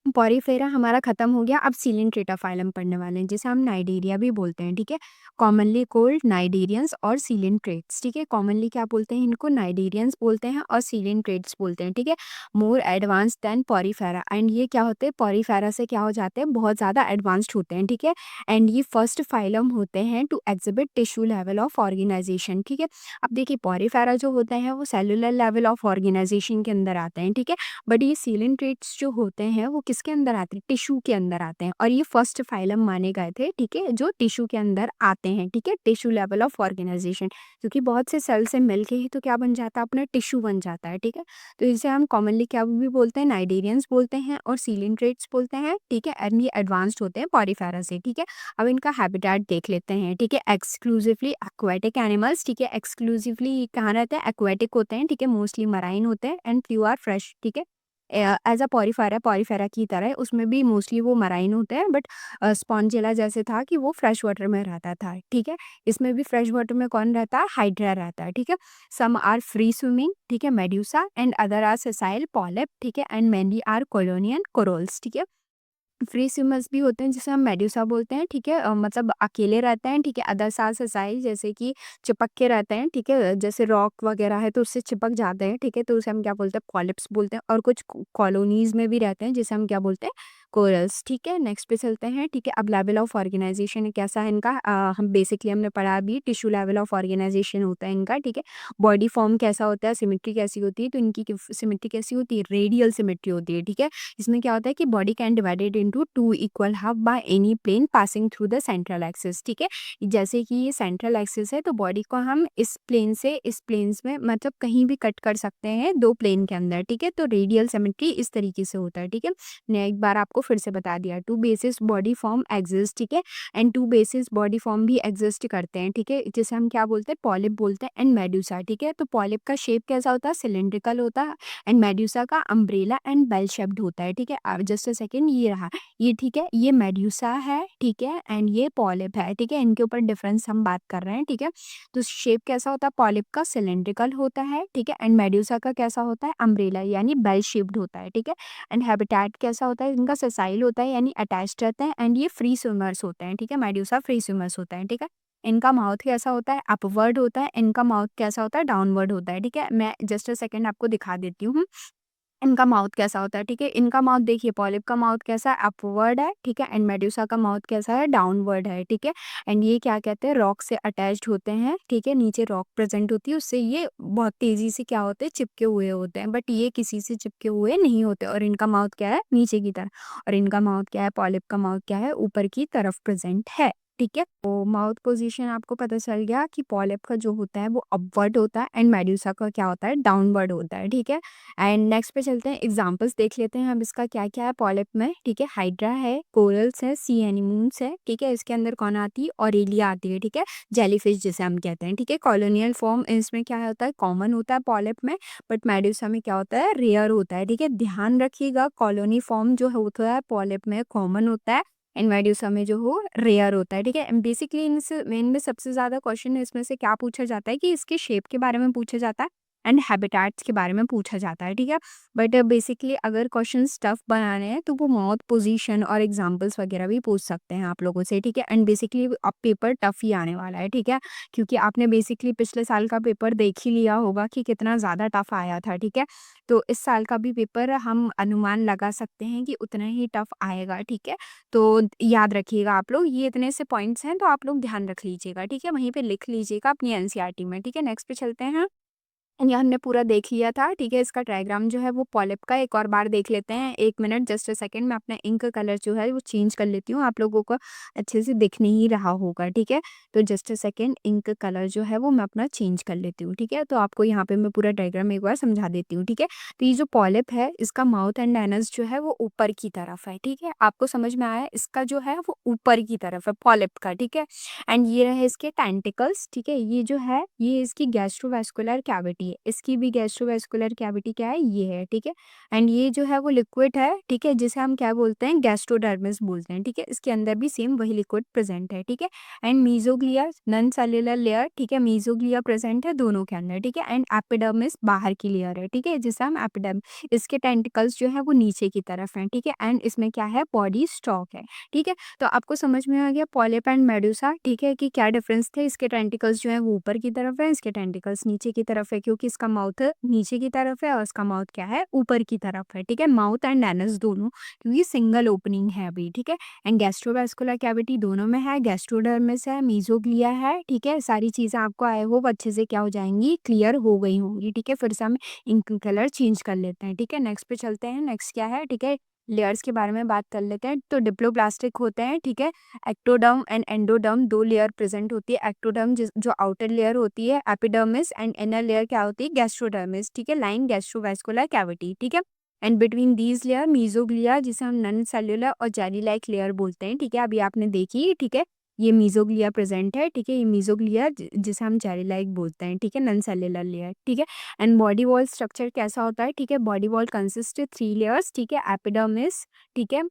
पॉरीफेरा हमारा खत्म हो गया, अब सीलेंट्रेटा फाइलम पढ़ने वाले हैं, जिसे हम नाइडेरिया भी बोलते हैं, ठीक है। कॉमनली कोल्ड नाइडेरियंस और सीलेंट्रेट्स, ठीक है। कॉमनली क्या बोलते हैं इनको, नाइडेरियंस बोलते हैं और सीलेंट्रेट्स बोलते हैं, ठीक है। More advance than Porifera, and ये क्या होते हैं, पॉरीफेरा से क्या हो जाते हैं, बहुत ज़्यादा एडवांस्ड होते हैं, ठीक है। एंड ये फर्स्ट फाइलम होते हैं to exhibit tissue level of organisation, ठीक है। अब देखिए पॉरीफेरा जो होते हैं वो सेलुलर लेवल ऑफ ऑर्गेनाइजेशन के अंदर आते हैं, ठीक है। बट ये सीलेंट्रेट्स जो होते हैं वो किसके अंदर आते हैं, टिश्यू के अंदर आते हैं, और ये फर्स्ट फाइलम माने गए थे, ठीक है, जो टिश्यू के अंदर आते हैं, ठीक है, टिश्यू लेवल ऑफ ऑर्गेनाइजेशन, क्योंकि बहुत से सेल से मिलके ही तो क्या बन जाता है, अपना टिश्यू बन जाता है, ठीक है। तो इसे हम कॉमनली क्या भी बोलते हैं, नाइडेरियंस बोलते हैं और सीलेंट्रेट्स बोलते हैं, ठीक है। एंड ये एडवांस्ड होते हैं पॉरीफेरा से, ठीक है। अब इनका हैबिटेट देख लेते हैं, ठीक है। एक्सक्लूसिवली एक्वेटिक एनिमल्स, ठीक है, एक्सक्लूसिवली कहाँ रहते हैं, एक्वेटिक होते हैं, ठीक है, मोस्टली मराइन होते हैं, एंड फ्यू आर फ्रेश, ठीक है। एज अ पॉरीफेरा की तरह उसमें भी मोस्टली वो मराइन होते हैं, बट स्पॉन्जिला जैसे था कि वो फ्रेश वाटर में रहता था, ठीक है। इसमें भी फ्रेश वाटर में कौन रहता है, हाइड्रा रहता है, ठीक है। सम आर फ्री स्विमिंग, ठीक है, medusa, and other are sessile polyp, ठीक है, and many are colonian corals, ठीक है। फ्री स्विमर्स भी होते हैं जिसे हम मेड्यूसा बोलते हैं, ठीक है। मतलब अकेले रहते हैं, ठीक है। अदर साल ससाइल जैसे कि चिपक के रहते हैं, ठीक है, जैसे रॉक वगैरह है तो उससे चिपक जाते हैं, ठीक है, तो उसे हम क्या बोलते हैं, पॉलिप्स बोलते हैं। और कुछ कॉलोनीज में भी रहते हैं जिसे हम क्या बोलते हैं, कोरल्स, ठीक है। नेक्स्ट पे चलते हैं, ठीक है। अब लेवल ऑफ ऑर्गेनाइजेशन कैसा है इनका, हम बेसिकली हमने पढ़ा अभी टिश्यू लेवल ऑफ ऑर्गेनाइजेशन होता है इनका, ठीक है। बॉडी फॉर्म कैसा होता है, सिमेट्री कैसी होती है, तो इनकी सिमेट्री कैसी होती है, रेडियल सिमेट्री होती है, ठीक है। इसमें क्या होता है कि body can divided into two equal half by any plane passing through the central axis, ठीक है। जैसे कि ये सेंट्रल एक्सिस है तो बॉडी को हम इस प्लेन से इस प्लेन्स में मतलब कहीं भी कट कर सकते हैं दो प्लेन के अंदर, ठीक है। तो रेडियल सिमेट्री इस तरीके से होता है, ठीक है। मैं एक बार आपको फिर से बता दिया, two basis body form exist, ठीक है, and two basis body form भी एग्जिस्ट करते हैं, ठीक है, जिसे हम क्या बोलते हैं, पॉलिप बोलते हैं एंड मेडुसा, ठीक है। तो पॉलिप का शेप कैसा होता है, सिलेंड्रिकल होता है, एंड मेड्यूसा का अम्ब्रेला एंड बेल शेप्ड होता है, ठीक है। अब जस्ट अ सेकंड, ये रहा ये, ठीक है, ये मेड्यूसा है, ठीक है, एंड ये पॉलिप है, ठीक है। इनके ऊपर डिफरेंस हम बात कर रहे हैं, ठीक है। तो शेप कैसा होता है, पॉलिप का सिलेंड्रिकल होता है, ठीक है, एंड मेड्यूसा का कैसा होता है, अम्ब्रेला यानी बेल शेप्ड होता है, ठीक है। एंड हैबिटेट कैसा होता है इनका, सेसाइल होता है यानी अटैच्ड रहते हैं, एंड ये फ्री स्विमर्स होते हैं, ठीक है। मेड्यूसा फ्री स्विमर्स होता है, ठीक है। इनका माउथ कैसा होता है, अपवर्ड होता है, इनका माउथ कैसा होता है, डाउनवर्ड होता है, ठीक है। मैं जस्ट अ सेकंड आपको दिखा देती हूँ इनका माउथ कैसा होता है, ठीक है। इनका माउथ देखिए, पॉलिप का माउथ कैसा है, अपवर्ड है, ठीक है, एंड मेड्यूसा का माउथ कैसा है, डाउनवर्ड है, ठीक है। एंड ये क्या कहते हैं, रॉक से अटैच्ड होते हैं, ठीक है, नीचे रॉक प्रेजेंट होती है, उससे ये बहुत तेजी से क्या होते हैं, चिपके हुए होते हैं, बट ये किसी से चिपके हुए नहीं होते। और इनका माउथ क्या है, नीचे की तरफ, और इनका माउथ क्या है, पॉलिप का माउथ क्या है, ऊपर की तरफ प्रेजेंट है, ठीक है। तो माउथ पोजीशन आपको पता चल गया कि पॉलिप का जो होता है वो अपवर्ड होता है, एंड मेड्यूसा का क्या होता है, डाउनवर्ड होता है, ठीक है। एंड नेक्स्ट पे चलते हैं, एग्जांपल्स देख लेते हैं हम इसका क्या क्या है पॉलिप में, ठीक है। हाइड्रा है, कोरल्स है, सी एनिमून्स है, ठीक है। इसके अंदर कौन आती है, ऑरेलिया आती है, ठीक है, जेलीफिश जिसे हम कहते हैं, ठीक है। कॉलोनियल फॉर्म इसमें क्या होता है, कॉमन होता है पॉलिप में, बट मेड्यूसा में क्या होता है, रेयर होता है, ठीक है। ध्यान रखिएगा, कॉलोनी फॉर्म जो होता है पॉलिप में कॉमन होता है, एंड मेड्यूसा में जो हो रेयर होता है, ठीक है। बेसिकली इनमें सबसे ज्यादा क्वेश्चन इसमें से क्या पूछा जाता है कि इसके शेप के बारे में पूछा जाता है एंड हैबिटेट्स के बारे में पूछा जाता है, ठीक है। बट बेसिकली अगर क्वेश्चन टफ बनाने हैं तो वो माउथ पोजीशन और एग्जांपल्स वगैरह भी पूछ सकते हैं आप लोगों से, ठीक है। एंड बेसिकली अब पेपर टफ ही आने वाला है, ठीक है, क्योंकि आपने बेसिकली पिछले साल का पेपर देख ही लिया होगा कि कितना ज़्यादा टफ आया था, ठीक है। तो इस साल का भी पेपर हम अनुमान लगा सकते हैं कि उतना ही टफ आएगा, ठीक है। तो याद रखिएगा आप लोग, ये इतने से पॉइंट्स हैं तो आप लोग ध्यान रख लीजिएगा, ठीक है, वहीं पे लिख लीजिएगा अपनी एनसीईआरटी में, ठीक है। नेक्स्ट पे चलते हैं, ये हमने पूरा देख लिया था, ठीक है। इसका डायग्राम जो है वो पॉलिप का एक और बार देख लेते हैं, एक मिनट जस्ट अ सेकंड, मैं अपना इंक कलर जो है वो चेंज कर लेती हूँ, आप लोगों को अच्छे से दिख नहीं रहा होगा, ठीक है। तो just a second, ink colour जो है वो मैं अपना चेंज कर लेती हूँ, ठीक है। तो आपको यहाँ पे मैं पूरा डायग्राम एक बार समझा देती हूँ, ठीक है। तो ये जो पॉलिप है इसका माउथ एंड एनस जो है वो ऊपर की तरफ है, ठीक है, आपको समझ में आया, इसका जो है वो ऊपर की तरफ है पॉलिप का, ठीक है। एंड ये रहे इसके टेंटिकल्स, ठीक है, ये जो है ये इसकी गैस्ट्रोवास्कुलर कैविटी कैविटी है, इसकी भी गैस्ट्रोवेस्कुलर कैविटी क्या है, ये है, ठीक है। एंड ये जो है वो लिक्विड है, ठीक है, जिसे हम क्या बोलते हैं, गैस्ट्रोडर्मिस बोलते हैं, ठीक है। इसके अंदर भी सेम वही लिक्विड प्रेजेंट है, ठीक है। And mesoglea non cellular layer, ठीक है, मीजोग्लिया प्रेजेंट है दोनों के अंदर, ठीक है। एंड एपिडर्मिस बाहर की लेयर है, ठीक है, जिसे हम एपिडर्म, इसके टेंटिकल्स जो है वो नीचे की तरफ हैं, ठीक है। एंड इसमें क्या है, बॉडी स्टॉक है, ठीक है। तो आपको समझ में आ गया पॉलिप एंड मेडुसा, ठीक है, कि क्या डिफरेंस थे। इसके टेंटिकल्स जो है वो ऊपर की तरफ है, इसके टेंटिकल्स नीचे की तरफ है, क्योंकि इसका माउथ नीचे की तरफ है और इसका माउथ क्या है, ऊपर की तरफ है, ठीक है। माउथ एंड एनस दोनों, क्योंकि सिंगल ओपनिंग है अभी, ठीक है। एंड गैस्ट्रोवेस्कुलर कैविटी दोनों में है, गैस्ट्रोडर्मिस है, मीजोग्लिया है, ठीक है। सारी चीजें आपको आई होप अच्छे से क्या हो जाएंगी, क्लियर हो गई होंगी, ठीक है। फिर से हम इंक कलर चेंज कर लेते हैं, ठीक है। नेक्स्ट पे चलते हैं, नेक्स्ट क्या है, ठीक है, लेयर्स के बारे में बात कर लेते हैं। तो डिप्लोप्लास्टिक होते हैं, ठीक है। एक्टोडर्म एंड एंडोडर्म दो लेयर प्रेजेंट होती है। एक्टोडर्म जो आउटर लेयर होती है एपिडर्मिस, एंड इनर लेयर क्या होती है, गैस्ट्रोडर्मिस, ठीक है, लाइन गैस्ट्रोवेस्कुलर कैविटी, ठीक है। And between these layer mesoglea, जिसे हम नॉन सेल्युलर और जेली लाइक लेयर बोलते हैं, ठीक है। अभी आपने देखी, ठीक है, ये मीजोग्लिया प्रेजेंट है, ठीक है। ये मीजोग्लिया जिसे हम जेली लाइक बोलते हैं, ठीक है, नॉन सेल्युलर लेयर, ठीक है। एंड बॉडी वॉल स्ट्रक्चर कैसा होता है, ठीक है। बॉडी वॉल कंसिस्ट 3 लेयर्स, ठीक है। एपिडर्मिस, ठीक है,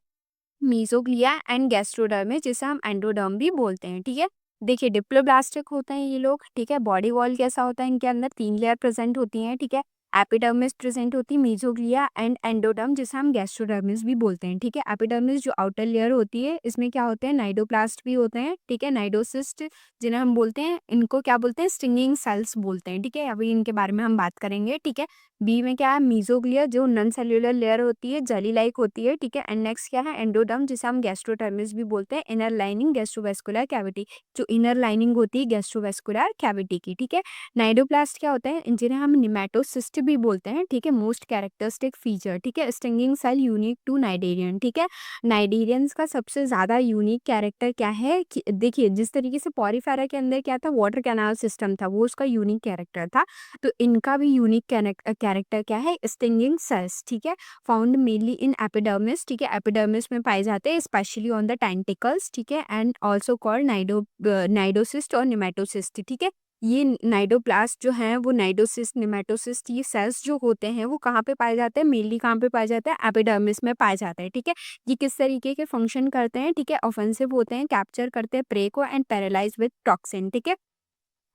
मीजोग्लिया एंड गैस्ट्रोडर्मिस, जिसे हम एंडोडर्म भी बोलते हैं, ठीक है। देखिए डिप्लोब्लास्टिक होते हैं ये लोग, ठीक है। बॉडी वॉल कैसा होता है, इनके अंदर 3 लेयर प्रेजेंट होती हैं, ठीक है। एपिडर्मिस प्रेजेंट होती है, मीजोग्लिया एंड एंडोडर्म, जिसे हम गैस्ट्रोडर्मिस भी बोलते हैं, ठीक है। एपिडर्मिस जो आउटर लेयर होती है, इसमें क्या होते हैं, नाइडोप्लास्ट भी होते हैं, ठीक है। नाइडोसिस्ट जिन्हें हम बोलते हैं, इनको क्या बोलते हैं, स्टिंगिंग सेल्स बोलते हैं, ठीक है। अभी इनके बारे में हम बात करेंगे, ठीक है। बी में क्या है, मीजोग्लिया जो नॉन सेल्युलर लेयर होती है, जेली लाइक होती है, ठीक है। एंड नेक्स्ट क्या है, एंडोडर्म, जिसे हम गैस्ट्रोडर्मिस भी बोलते हैं, इनर लाइनिंग गैस्ट्रोवेस्कुलर कैविटी, जो इनर लाइनिंग होती है गैस्ट्रोवेस्कुलर कैविटी की, ठीक है। नाइडोप्लास्ट क्या होता है, जिन्हें हम निमेटोसिस्ट भी बोलते हैं, ठीक है। मोस्ट कैरेक्टरिस्टिक फीचर, ठीक है, stinging cell unique to cnidarian, ठीक है। नाइडेरियंस का सबसे ज्यादा यूनिक कैरेक्टर क्या है कि देखिए, जिस तरीके से पॉरीफेरा के अंदर क्या था, वाटर कैनाल सिस्टम था, वो उसका यूनिक कैरेक्टर था। तो इनका भी यूनिक कैरेक्टर क्या है, स्टिंगिंग सेल्स, ठीक है। फाउंड मेनली इन एपिडर्मिस, ठीक है। एपिडर्मिस में पाए जाते हैं, स्पेशली ऑन द टेंटिकल्स, ठीक है। एंड ऑल्सो कॉल्ड नाइडोसिस्ट और निमेटोसिस्ट, ठीक है। ये नाइडोप्लास्ट जो है वो नाइडोसिस्ट निमेटोसिस्ट, ये सेल्स जो होते हैं वो कहाँ पे पाए जाते हैं, मेनली कहाँ पे पाए जाते हैं, एपिडर्मिस में पाए जाते हैं, ठीक है। ये किस तरीके के फंक्शन करते हैं, ठीक है, ऑफेंसिव होते हैं, कैप्चर करते हैं प्रे को एंड पैरालाइज विद टॉक्सिन, ठीक है।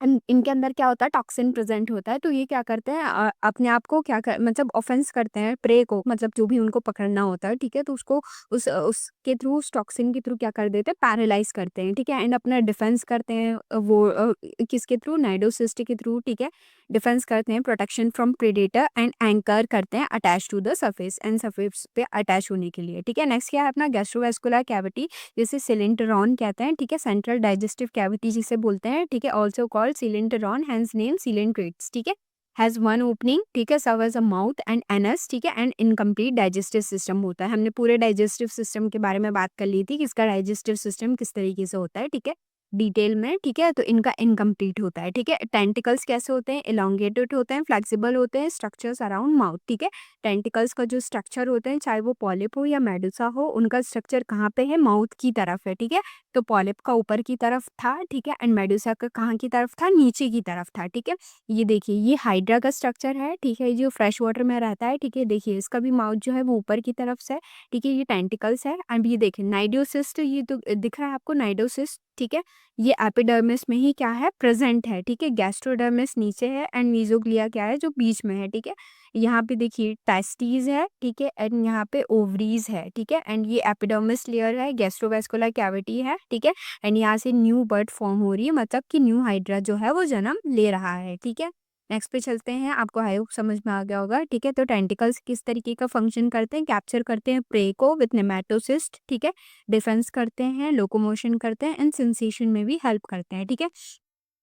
इनके अंदर क्या होता है, टॉक्सिन प्रेजेंट होता है। तो ये क्या करते हैं, अपने आप को क्या कर मतलब ऑफेंस करते हैं प्रे को, मतलब जो भी उनको पकड़ना होता है, ठीक है। तो उसको उसके थ्रू, उस टॉक्सिन के थ्रू क्या कर देते हैं, पैरालाइज करते हैं, ठीक है। एंड अपना डिफेंस करते हैं, वो किसके थ्रू, नाइडोसिस्ट के थ्रू, ठीक है। डिफेंस करते हैं, protection from predator and anchor करते हैं attach to the surface, and surface पे अटैच होने के लिए, ठीक है। नेक्स्ट क्या है अपना गैस्ट्रोवेस्कुलर कैविटी, जिसे सिलेंटरॉन कहते हैं, ठीक है। सेंट्रल डाइजेस्टिव कैविटी जिसे बोलते हैं, ठीक है, also called coelenteron, hence name coelenterates, ठीक है। हैज वन ओपनिंग, ठीक है, serve as a mouth and anus, ठीक है। एंड इनकम्प्लीट डाइजेस्टिव सिस्टम होता है। हमने पूरे डाइजेस्टिव सिस्टम के बारे में बात कर ली थी कि इसका डाइजेस्टिव सिस्टम किस तरीके से होता है, ठीक है, डिटेल में, ठीक है। तो इनका इनकम्प्लीट होता है, ठीक है। टेंटिकल्स कैसे होते हैं, इलोंगेटेड होते हैं, फ्लेक्सिबल होते हैं, स्ट्रक्चर्स अराउंड माउथ, ठीक है। टेंटिकल्स का जो स्ट्रक्चर होते हैं, चाहे वो पॉलिप हो या मेडुसा हो, उनका स्ट्रक्चर कहाँ पे है, माउथ की तरफ है, ठीक है। तो पॉलिप का ऊपर की तरफ था, ठीक है। एंड मेडुसा का कहाँ की तरफ था, नीचे की तरफ था, ठीक है। ये देखिए, ये हाइड्रा का स्ट्रक्चर है, ठीक है, जो फ्रेश वाटर में रहता है, ठीक है। देखिए इसका भी माउथ जो है वो ऊपर की तरफ से है, ठीक है। ये टेंटिकल्स है। एंड ये देखिए नाइडोसिस्ट, ये तो दिख रहा है आपको, नाइडोसिस्ट, ठीक है। ये एपिडर्मिस में ही क्या है, प्रेजेंट है, ठीक है। गैस्ट्रोडर्मिस नीचे है एंड मीजोग्लिया क्या है, जो बीच में है, ठीक है। यहाँ पे देखिए टेस्टीज है, ठीक है। एंड यहाँ पे ओवरीज है, ठीक है। एंड ये एपिडर्मिस लेयर है, गैस्ट्रोवेस्कुलर कैविटी है, ठीक है। एंड यहाँ से न्यू बर्ड फॉर्म हो रही है, मतलब कि न्यू हाइड्रा जो है वो जन्म ले रहा है, ठीक है। नेक्स्ट पे चलते हैं, आपको आई होप समझ में आ गया होगा, ठीक है। तो टेंटिकल्स किस तरीके का फंक्शन करते हैं, कैप्चर करते हैं प्रे को विथ नेमेटोसिस्ट, ठीक है। डिफेंस करते हैं, लोकोमोशन करते हैं, एंड सेंसेशन में भी हेल्प करते हैं, ठीक है।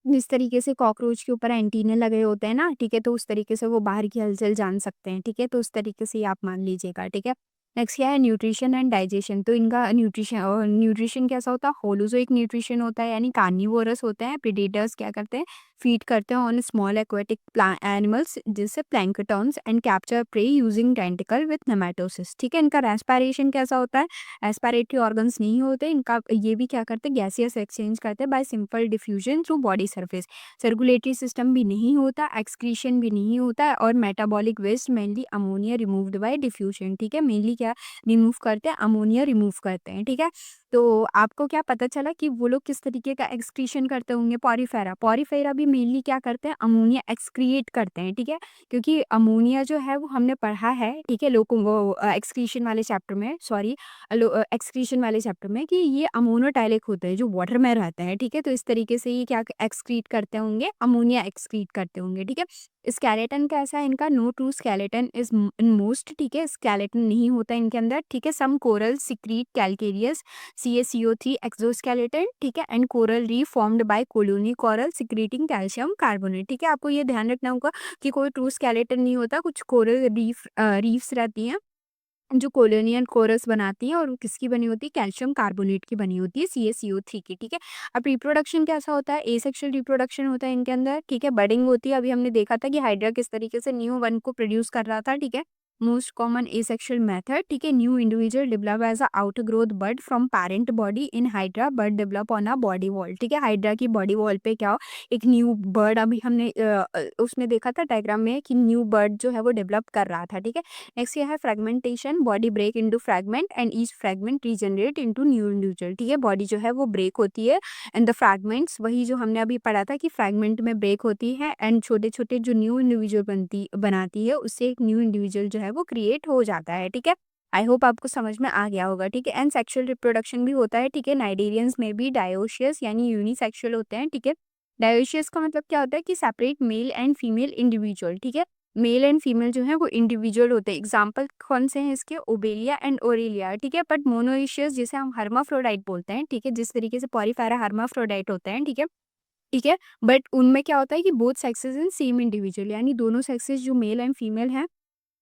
जिस तरीके से कॉकरोच के ऊपर एंटीने लगे होते हैं ना, ठीक है, तो उस तरीके से वो बाहर की हलचल जान सकते हैं, ठीक है। तो उस तरीके से ही आप मान लीजिएगा, ठीक है। नेक्स्ट क्या है न्यूट्रिशन एंड डाइजेशन। तो इनका न्यूट्रिशन कैसा होता है, होलोजोइक न्यूट्रिशन होता है यानी कार्निवोरस होते हैं। प्रेडेटर्स क्या करते हैं, फीड करते हैं ऑन स्मॉल एक्वेटिक एनिमल्स जैसे planktons and capture prey using tentacle with nematocysts. ठीक है, इनका रेस्पिरेशन कैसा होता है, एस्पायरेटरी ऑर्गन्स नहीं होते इनका, ये भी क्या करते हैं गैसियस एक्सचेंज करते हैं by simple diffusion through body surface. Circulatory system भी नहीं होता, एक्सक्रीशन भी नहीं होता है, और metabolic waste mainly ammonia removed by diffusion. ठीक है, मेनली क्या रिमूव करते हैं, अमोनिया रिमूव करते हैं। ठीक है, तो आपको क्या पता चला कि वो लोग किस तरीके का एक्सक्रीशन करते होंगे, पॉरीफेरा। पॉरीफेरा भी मेनली क्या करते हैं, अमोनिया एक्सक्रिएट करते हैं। ठीक है, क्योंकि अमोनिया जो है वो हमने पढ़ा है, ठीक है, लोगों वो एक्सक्रीशन वाले चैप्टर में, सॉरी एक्सक्रीशन वाले चैप्टर में, कि ये अमोनोटाइलिक होते हैं जो वाटर में रहते हैं। ठीक है, तो इस तरीके से ये क्या एक्सक्रीट करते होंगे, अमोनिया एक्सक्रीट करते होंगे। ठीक है, स्केलेटन कैसा है इनका, no true skeleton is in most. ठीक है, स्केलेटन नहीं होता इनके अंदर। ठीक है, some coral secrete calcareous CaCO3 exoskeleton. ठीक है, and coral reef formed by colony coral secreting calcium carbonate. ठीक है, आपको ये ध्यान रखना होगा कि कोई ट्रू स्केलेटन नहीं होता, कुछ कोरल रीफ्स रहती हैं जो कोलोनियल कोरस बनाती हैं, और वो किसकी बनी होती है, कैल्शियम कार्बोनेट की बनी होती है, CaCO3 की। ठीक है, अब रिप्रोडक्शन कैसा होता है, एसेक्सुअल रिप्रोडक्शन होता है इनके अंदर। ठीक है, बडिंग होती है, अभी हमने देखा था कि हाइड्रा किस तरीके से न्यू वन को प्रोड्यूस कर रहा था। ठीक है, मोस्ट कॉमन एसेक्सुअल मेथड। ठीक है, new individual develop as a outgrowth bud from parent body in hydra, bud develop on a body wall. ठीक है, हाइड्रा की बॉडी वॉल पे क्या हो, एक न्यू बर्ड, अभी हमने उसमें देखा था डायग्राम में कि न्यू बर्ड जो है वो डेवलप कर रहा था। ठीक है, नेक्स्ट ये है fragmentation, body break into fragment and each fragment regenerate into new individual. ठीक है, बॉडी जो है वो ब्रेक होती है एंड द फ्रैगमेंट्स, वही जो हमने अभी पढ़ा था कि फ्रैगमेंट में ब्रेक होती है एंड छोटे छोटे जो न्यू इंडिविजुअल बनाती है, उससे एक न्यू इंडिविजुअल जो है वो क्रिएट हो जाता है। ठीक है, आई होप आपको समझ में आ गया होगा। ठीक है, एंड सेक्सुअल रिप्रोडक्शन भी होता है। ठीक है, नाइडेरियंस में भी डायोशियस यानी यूनिसेक्सुअल होते हैं। ठीक है, डायोशियस का मतलब क्या होता है कि separate male and female individual. ठीक है, मेल एंड फीमेल जो है वो इंडिविजुअल होते हैं। एग्जाम्पल कौन से हैं इसके, ओबेलिया एंड ओरेलिया। ठीक है, बट मोनोइशियस जिसे हम हर्माफ्रोडाइट बोलते हैं। ठीक है, जिस तरीके से पॉरीफेरा हर्माफ्रोडाइट होते हैं। ठीक है, ठीक है, बट उनमें क्या होता है कि both sexes in same individual, यानी दोनों सेक्सेस जो मेल एंड फीमेल हैं,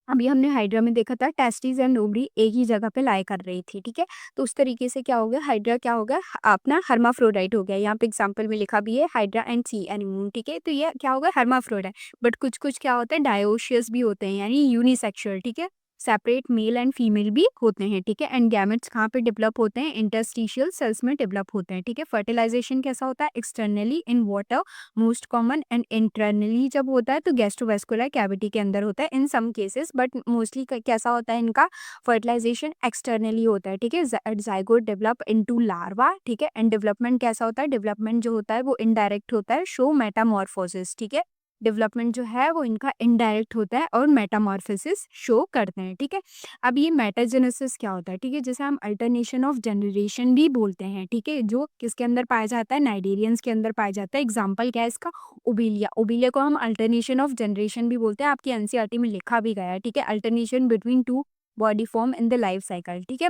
अभी हमने हाइड्रा में देखा था टेस्टिस एंड ओवरी एक ही जगह पे लाई कर रही थी। ठीक है, तो उस तरीके से क्या हो गया, हाइड्रा क्या हो गया, अपना हर्माफ्रोडाइट हो गया। यहाँ पे एग्जांपल में लिखा भी है हाइड्रा एंड सी एनिमून। ठीक है, तो ये क्या होगा, हर्माफ्रोडाइट। बट कुछ कुछ क्या होते हैं, डायोशियस भी होते हैं यानी यूनिसेक्सुअल। ठीक है, सेपरेट मेल एंड फीमेल भी होते हैं। ठीक है, एंड गैमेट्स कहाँ पे डेवलप होते हैं, इंटरस्टिशियल सेल्स में डेवलप होते हैं। ठीक है, फर्टिलाइजेशन कैसा होता है, externally in water most common, and internally जब होता है तो गैस्ट्रोवेस्कुलर कैविटी के अंदर होता है इन सम केसेस, बट मोस्टली कैसा होता है इनका, फर्टिलाइजेशन एक्सटर्नली होता है। ठीक है, जाइगोट डेवलप इनटू लार्वा। ठीक है, एंड डेवलपमेंट कैसा होता है, डेवलपमेंट जो होता है वो इनडायरेक्ट होता है, शो मेटामॉर्फोसिस। ठीक है, डेवलपमेंट जो है वो इनका इनडायरेक्ट होता है और मेटामॉर्फोसिस शो करते हैं। ठीक है, अब ये मेटाजेनेसिस क्या होता है, ठीक है, जैसे हम अल्टरनेशन ऑफ जनरेशन भी बोलते हैं। ठीक है, जो किसके अंदर पाया जाता है, नाइडेरियंस के अंदर पाया जाता है। एग्जाम्पल क्या है इसका, ओबेलिया। ओबेलिया को हम अल्टरनेशन ऑफ जनरेशन भी बोलते हैं, आपकी एनसीईआरटी में लिखा भी गया है। ठीक है, alternation between two body form in the life cycle. ठीक है,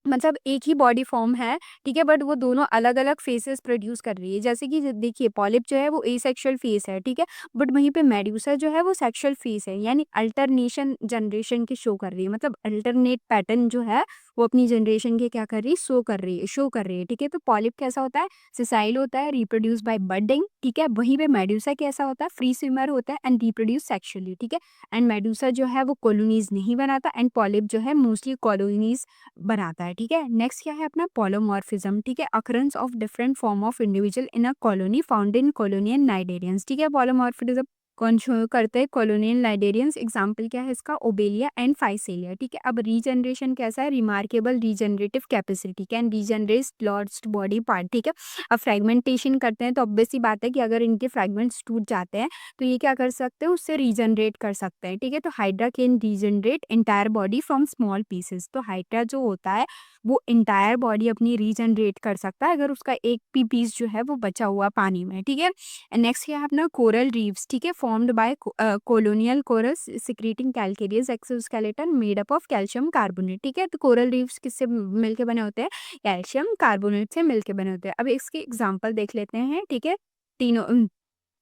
मतलब एक ही बॉडी फॉर्म है। ठीक है, बट वो दोनों अलग अलग फेसेस प्रोड्यूस कर रही है। जैसे कि देखिए पॉलिप जो है वो एसेक्सुअल फेस है। ठीक है, बट वहीं पे मेड्यूसा जो है वो सेक्सुअल फेस है, यानी अल्टरनेशन जनरेशन की शो कर रही है, मतलब अल्टरनेट पैटर्न जो है वो अपनी जनरेशन के क्या कर रही है, शो कर रही है। ठीक है, तो पॉलिप कैसा होता है, सिसाइल होता है, रिप्रोड्यूस बाय बडिंग। ठीक है, वहीं पे मेड्यूसा कैसा होता है, फ्री स्विमर होता है एंड रिप्रोड्यूस सेक्सुअली। ठीक है, एंड मेड्यूसा जो है वो कॉलोनीज नहीं बनाता, एंड पॉलिप जो है मोस्टली कॉलोनीज बनाता है। ठीक है, नेक्स्ट क्या है अपना पोलोमॉर्फिज्म। ठीक है, occurrence of different form of individual in a colony found in colonial cnidarians. ठीक है, पोलोमॉर्फिज्म कौन शो करते हैं, कॉलोनियल नाइडेरियंस। एग्जाम्पल क्या है इसका, ओबेलिया एंड फाइसेलिया। ठीक है, अब रीजनरेशन कैसा है, remarkable regenerative capacity, can regenerate lost body part. ठीक है, अब फ्रेगमेंटेशन करते हैं तो ऑब्वियस सी बात है कि अगर इनके फ्रेगमेंट्स टूट जाते हैं तो ये क्या कर सकते हैं, उससे रीजनरेट कर सकते हैं। ठीक है, तो hydra can regenerate entire body from small pieces. तो हाइड्रा जो होता है वो इंटायर बॉडी अपनी रीजनरेट कर सकता है अगर उसका एक भी पीस जो है वो बचा हुआ पानी में। ठीक है, नेक्स्ट क्या है अपना कोरल रीफ्स। ठीक है, formed by colonial corals secreting calcareous exoskeleton made up of calcium carbonate. ठीक है, तो कोरल रीफ्स किससे मिलके बने होते हैं, कैल्शियम कार्बोनेट से मिलके बने होते हैं। अब इसके एग्जाम्पल देख लेते हैं। ठीक है, तीनों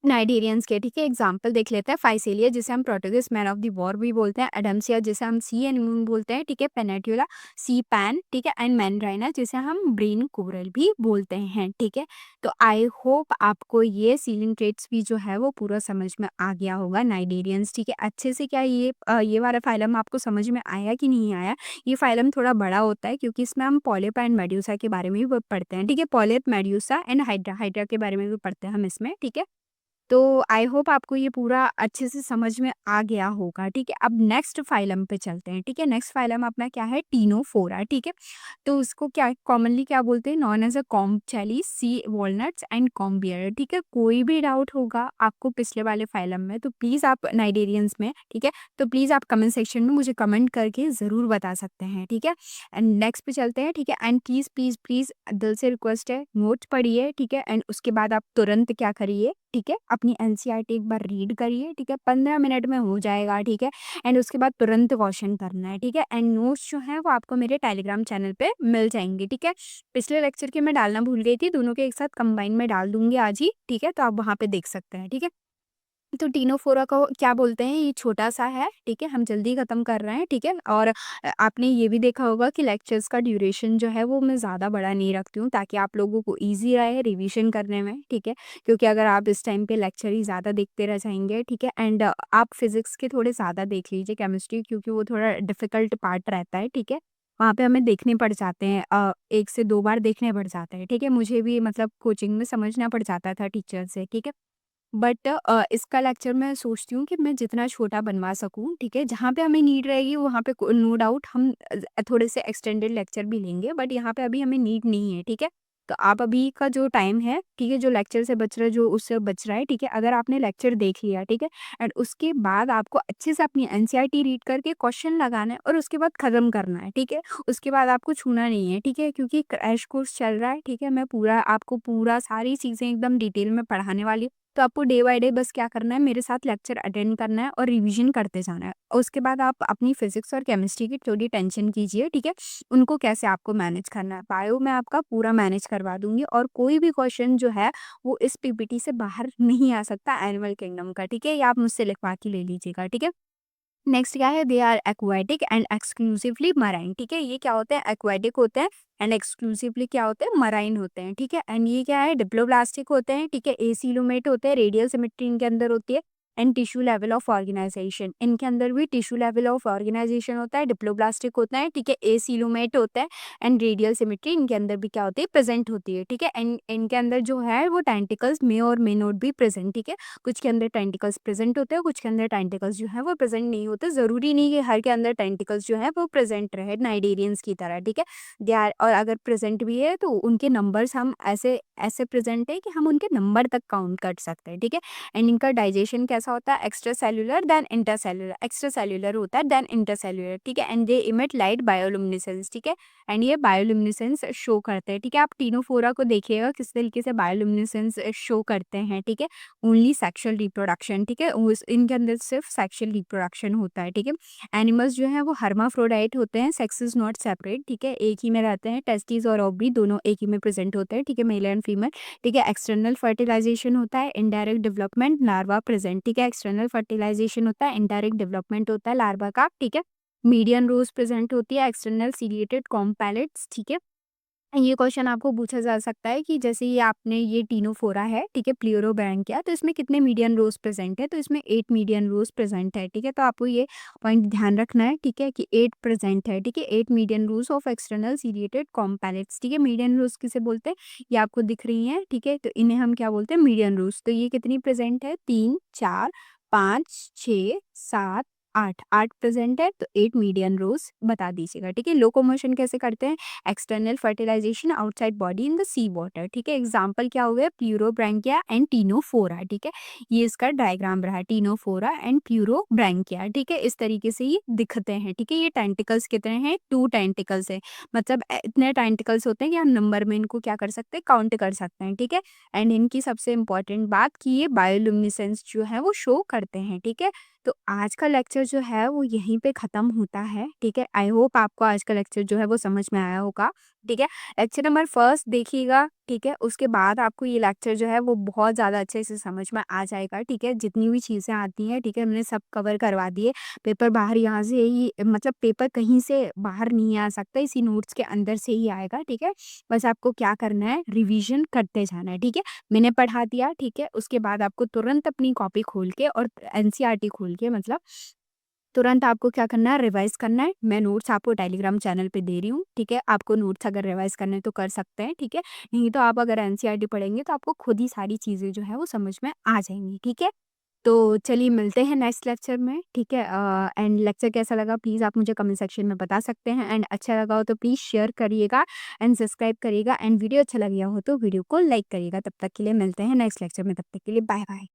नाइजीरियंस के, ठीक है। एग्जाम्पल देख लेते हैं। फाइसेलिया जिसे हम प्रोटोगस मैन ऑफ द वॉर भी बोलते हैं, एडम्सिया जिसे हम सी एनिमून बोलते हैं, ठीक है। पेनेट्यूला सी पैन, ठीक है। एंड मैनराइना जिसे हम ब्रेन कोरल भी बोलते हैं, ठीक है। तो आई होप आपको ये सीलिंग ट्रेट्स भी जो है वो पूरा समझ में आ गया होगा नाइजीरियंस, ठीक है। अच्छे से क्या ये वाला फाइलम आपको समझ में आया कि नहीं आया? ये फाइलम थोड़ा बड़ा होता है क्योंकि इसमें हम पॉलिप एंड मेड्यूसा के बारे में भी पढ़ते हैं, ठीक है। Polyp, medusa and hydra, hydra के बारे में भी पढ़ते हैं हम इसमें, ठीक है। तो आई होप आपको ये पूरा अच्छे से समझ में आ गया होगा, ठीक है। अब नेक्स्ट फाइलम पे चलते हैं, ठीक है। नेक्स्ट फाइलम अपना क्या है? टीनोफोरा, ठीक है। तो उसको क्या कॉमनली क्या बोलते हैं? Known as a comb jelly, sea walnuts and comb bearer, ठीक है। कोई भी डाउट होगा आपको पिछले वाले फाइलम में तो प्लीज़ आप नाइजीरियंस में, ठीक है, तो प्लीज़ आप कमेंट सेक्शन में मुझे कमेंट करके ज़रूर बता सकते हैं, ठीक है। एंड नेक्स्ट पे चलते हैं, ठीक है। एंड प्लीज़ प्लीज़ प्लीज़ दिल से रिक्वेस्ट है, नोट पढ़िए, ठीक है। एंड उसके बाद आप तुरंत क्या करिए, ठीक है, अपनी एनसीईआरटी एक बार रीड करिए, ठीक है। 15 मिनट में हो जाएगा, ठीक है। एंड उसके बाद तुरंत क्वेश्चन करना है, ठीक है। एंड नोट्स जो हैं वो आपको मेरे टेलीग्राम चैनल पे मिल जाएंगे, ठीक है। पिछले लेक्चर के मैं डालना भूल गई थी, दोनों के एक साथ कंबाइन में डाल दूंगी आज ही, ठीक है। तो आप वहाँ पे देख सकते हैं, ठीक है। तो टीनोफोरा को क्या बोलते हैं? ये छोटा-सा है, ठीक है? हम जल्दी ख़त्म कर रहे हैं, ठीक है? और आपने ये भी देखा होगा कि लेक्चर्स का ड्यूरेशन जो है वो मैं ज़्यादा बड़ा नहीं रखती हूँ ताकि आप लोगों को ईज़ी रहे रिवीजन करने में, ठीक है? क्योंकि अगर आप इस टाइम पे लेक्चर ही ज़्यादा देखते रह जाएँगे, ठीक है? एंड आप फिज़िक्स के थोड़े ज़्यादा देख लीजिए, केमिस्ट्री क्योंकि वो थोड़ा डिफ़िकल्ट पार्ट रहता है, ठीक है? वहाँ पे हमें देखने पड़ जाते हैं 1 से 2 बार देखने पड़ जाते हैं, ठीक है? मुझे भी मतलब कोचिंग में समझना पड़ जाता था टीचर से, ठीक है? बट इसका लेक्चर मैं सोचती हूँ कि मैं जितना छोटा बनवा सकूँ, ठीक है? जहाँ पे हमें नीड रहेगी वहाँ पे को नो डाउट हम थोड़े से एक्सटेंडेड लेक्चर भी लेंगे, बट यहाँ पे अभी हमें नीड नहीं है, ठीक है? तो आप अभी का जो टाइम है, ठीक है, जो लेक्चर से बच रहा है, जो उससे बच रहा है, ठीक है? अगर आपने लेक्चर देख लिया, ठीक है? एंड उसके बाद आपको अच्छे से अपनी एनसीईआरटी रीड करके क्वेश्चन लगाना है और उसके बाद खत्म करना है, ठीक है? उसके बाद आपको छूना नहीं है, ठीक है? क्योंकि क्रैश कोर्स चल रहा है, ठीक है? मैं पूरा आपको पूरा सारी चीज़ें एकदम डिटेल में पढ़ाने वाली हूँ। तो आपको डे बाय डे बस क्या करना है, मेरे साथ लेक्चर अटेंड करना है और रिवीजन करते जाना है। और उसके बाद आप अपनी फिजिक्स और केमिस्ट्री की थोड़ी टेंशन कीजिए, ठीक है? उनको कैसे आपको मैनेज करना है। बायो मैं आपका पूरा मैनेज करवा दूँगी और कोई भी क्वेश्चन जो है वो इस पीपीटी से बाहर नहीं आ सकता एनिमल किंगडम का, ठीक है? ये आप मुझसे लिखवा के ले लीजिएगा, ठीक है? नेक्स्ट क्या है? They are aquatic and exclusively marine, ठीक है। ये क्या होते हैं? एक्वाटिक होते हैं एंड एक्सक्लूसिवली क्या होते हैं? मराइन होते हैं, ठीक है। एंड ये क्या है? डिप्लोब्लास्टिक होते हैं, ठीक है। एसीलोमेट होते हैं, रेडियल सिमेट्री इनके अंदर होती है and tissue level of organisation, इनके अंदर भी टिश्यू लेवल ऑफ ऑर्गेनाइजेशन होता है। डिप्लोब्लास्टिक होता है, ठीक है। एसीलोमेट होता है एंड रेडियल सिमेट्री इनके अंदर भी क्या होती है? प्रेजेंट होती है, ठीक है। एंड इनके अंदर जो है वो टेंटिकल्स मे और मे नोट भी प्रेजेंट, ठीक है। कुछ के अंदर टेंटिकल्स प्रेजेंट होते हैं, कुछ के अंदर टेंटिकल्स जो है वो प्रेजेंट नहीं होते। ज़रूरी नहीं कि हर के अंदर टेंटिकल्स जो है वो प्रेजेंट रहे नाइडेरियंस की तरह, ठीक है। दे आर और अगर प्रेजेंट भी है तो उनके नंबर्स हम ऐसे ऐसे प्रेजेंट है कि हम उनके नंबर तक काउंट कर सकते हैं, ठीक है। एंड इनका डाइजेशन कैसा होता है? Extracellular then intercellular, extracellular होता है देन इंटरसेल्यूलर, ठीक है। And they emit light bioluminescence, ठीक है। एंड ये बायोलुमिनेसेंस शो करते हैं, ठीक है। आप टीनोफोरा को देखिएगा किस तरीके से बायोलुमिनेसेंस शो करते हैं, ठीक है। ओनली सेक्सुअल रिप्रोडक्शन, ठीक है। उस इनके अंदर सिर्फ सेक्सुअल रिप्रोडक्शन होता है, ठीक है। एनिमल्स जो है वो हर्माफ्रोडाइट होते हैं, सेक्स इज नॉट सेपरेट, ठीक है। एक ही में रहते हैं, टेस्टिस और ओवरी दोनों एक ही में प्रेजेंट होते हैं, ठीक है, मेल एंड फीमेल, ठीक है। एक्सटर्नल फर्टिलाइजेशन होता है, इनडायरेक्ट डेवलपमेंट लार्वा प्रेजेंट, ठीक है। एक्सटर्नल फर्टिलाइजेशन होता है, इनडायरेक्ट डेवलपमेंट होता है लार्वा का, ठीक है। मीडियन रोज प्रेजेंट होती है, एक्सटर्नल सीलिएटेड कॉम्ब पैलेट्स, ठीक है। ये क्वेश्चन आपको पूछा जा सकता है कि जैसे ये आपने ये टीनोफोरा है, ठीक है, प्लूरोब्रैंकिया, तो इसमें कितने मीडियन रोज प्रेजेंट है? तो इसमें 8 मीडियन रोज प्रेजेंट है, ठीक है। तो आपको ये पॉइंट ध्यान रखना है, ठीक है, कि 8 प्रेजेंट है, ठीक है। 8 median rows of external ciliated comb plates, ठीक है। मीडियन रोज किसे बोलते हैं? ये आपको दिख रही हैं, ठीक है। तो इन्हें हम क्या बोलते हैं? मीडियन रोज। तो ये कितनी प्रेजेंट है? 3, 4, 5, 6, 7, 8, 8 प्रेजेंट है, तो 8 मीडियन रोज बता दीजिएगा, ठीक है। लोकोमोशन कैसे करते हैं? External fertilisation outside body in the sea water, ठीक है। एग्जांपल क्या हो गया? प्लूरोब्रैंकिया एंड टीनोफोरा, ठीक है। ये इसका डायग्राम रहा, टीनोफोरा एंड प्लूरोब्रैंकिया, ठीक है। इस तरीके से ये दिखते हैं, ठीक है। ये टेंटिकल्स कितने हैं? 2 टेंटिकल्स है, मतलब इतने टेंटिकल्स होते हैं कि हम नंबर में इनको क्या कर सकते हैं? काउंट कर सकते हैं, ठीक है। एंड इनकी सबसे इंपॉर्टेंट बात कि ये बायोलुमिनेसेंस जो है वो शो करते हैं, ठीक है। तो आज का लेक्चर जो है वो यहीं पे ख़त्म होता है, ठीक है। आई होप आपको आज का लेक्चर जो है वो समझ में आया होगा। ठीक है? लेक्चर नंबर फर्स्ट देखिएगा, ठीक है? उसके बाद आपको ये लेक्चर जो है वो बहुत ज़्यादा अच्छे से समझ में आ जाएगा, ठीक है? जितनी भी चीज़ें आती हैं, ठीक है? हमने सब कवर करवा दिए। पेपर बाहर यहाँ से ही मतलब पेपर कहीं से बाहर नहीं आ सकता, इसी नोट्स के अंदर से ही आएगा, ठीक है? बस आपको क्या करना है, रिवीज़न करते जाना है, ठीक है? मैंने पढ़ा दिया, ठीक है? उसके बाद आपको तुरंत अपनी कॉपी खोल के और एनसीईआरटी खोल के मतलब तुरंत आपको क्या करना है, रिवाइज़ करना है। मैं नोट्स आपको टेलीग्राम चैनल पे दे रही हूँ, ठीक है? आपको नोट्स अगर रिवाइज़ करने हैं तो कर सकते हैं, ठीक है? नहीं तो आप अगर एनसीईआरटी पढ़ेंगे तो आपको खुद ही सारी चीज़ें जो है वो समझ में आ जाएँगी, ठीक है? तो चलिए मिलते हैं नेक्स्ट लेक्चर में, ठीक है? एंड लेक्चर कैसा लगा प्लीज़ आप मुझे कमेंट सेक्शन में बता सकते हैं एंड अच्छा लगा हो तो प्लीज़ शेयर करिएगा एंड सब्सक्राइब करिएगा एंड वीडियो अच्छा लग गया हो तो वीडियो को लाइक करिएगा। तब तक के लिए मिलते हैं नेक्स्ट लेक्चर में, तब तक के लिए बाय-बाय।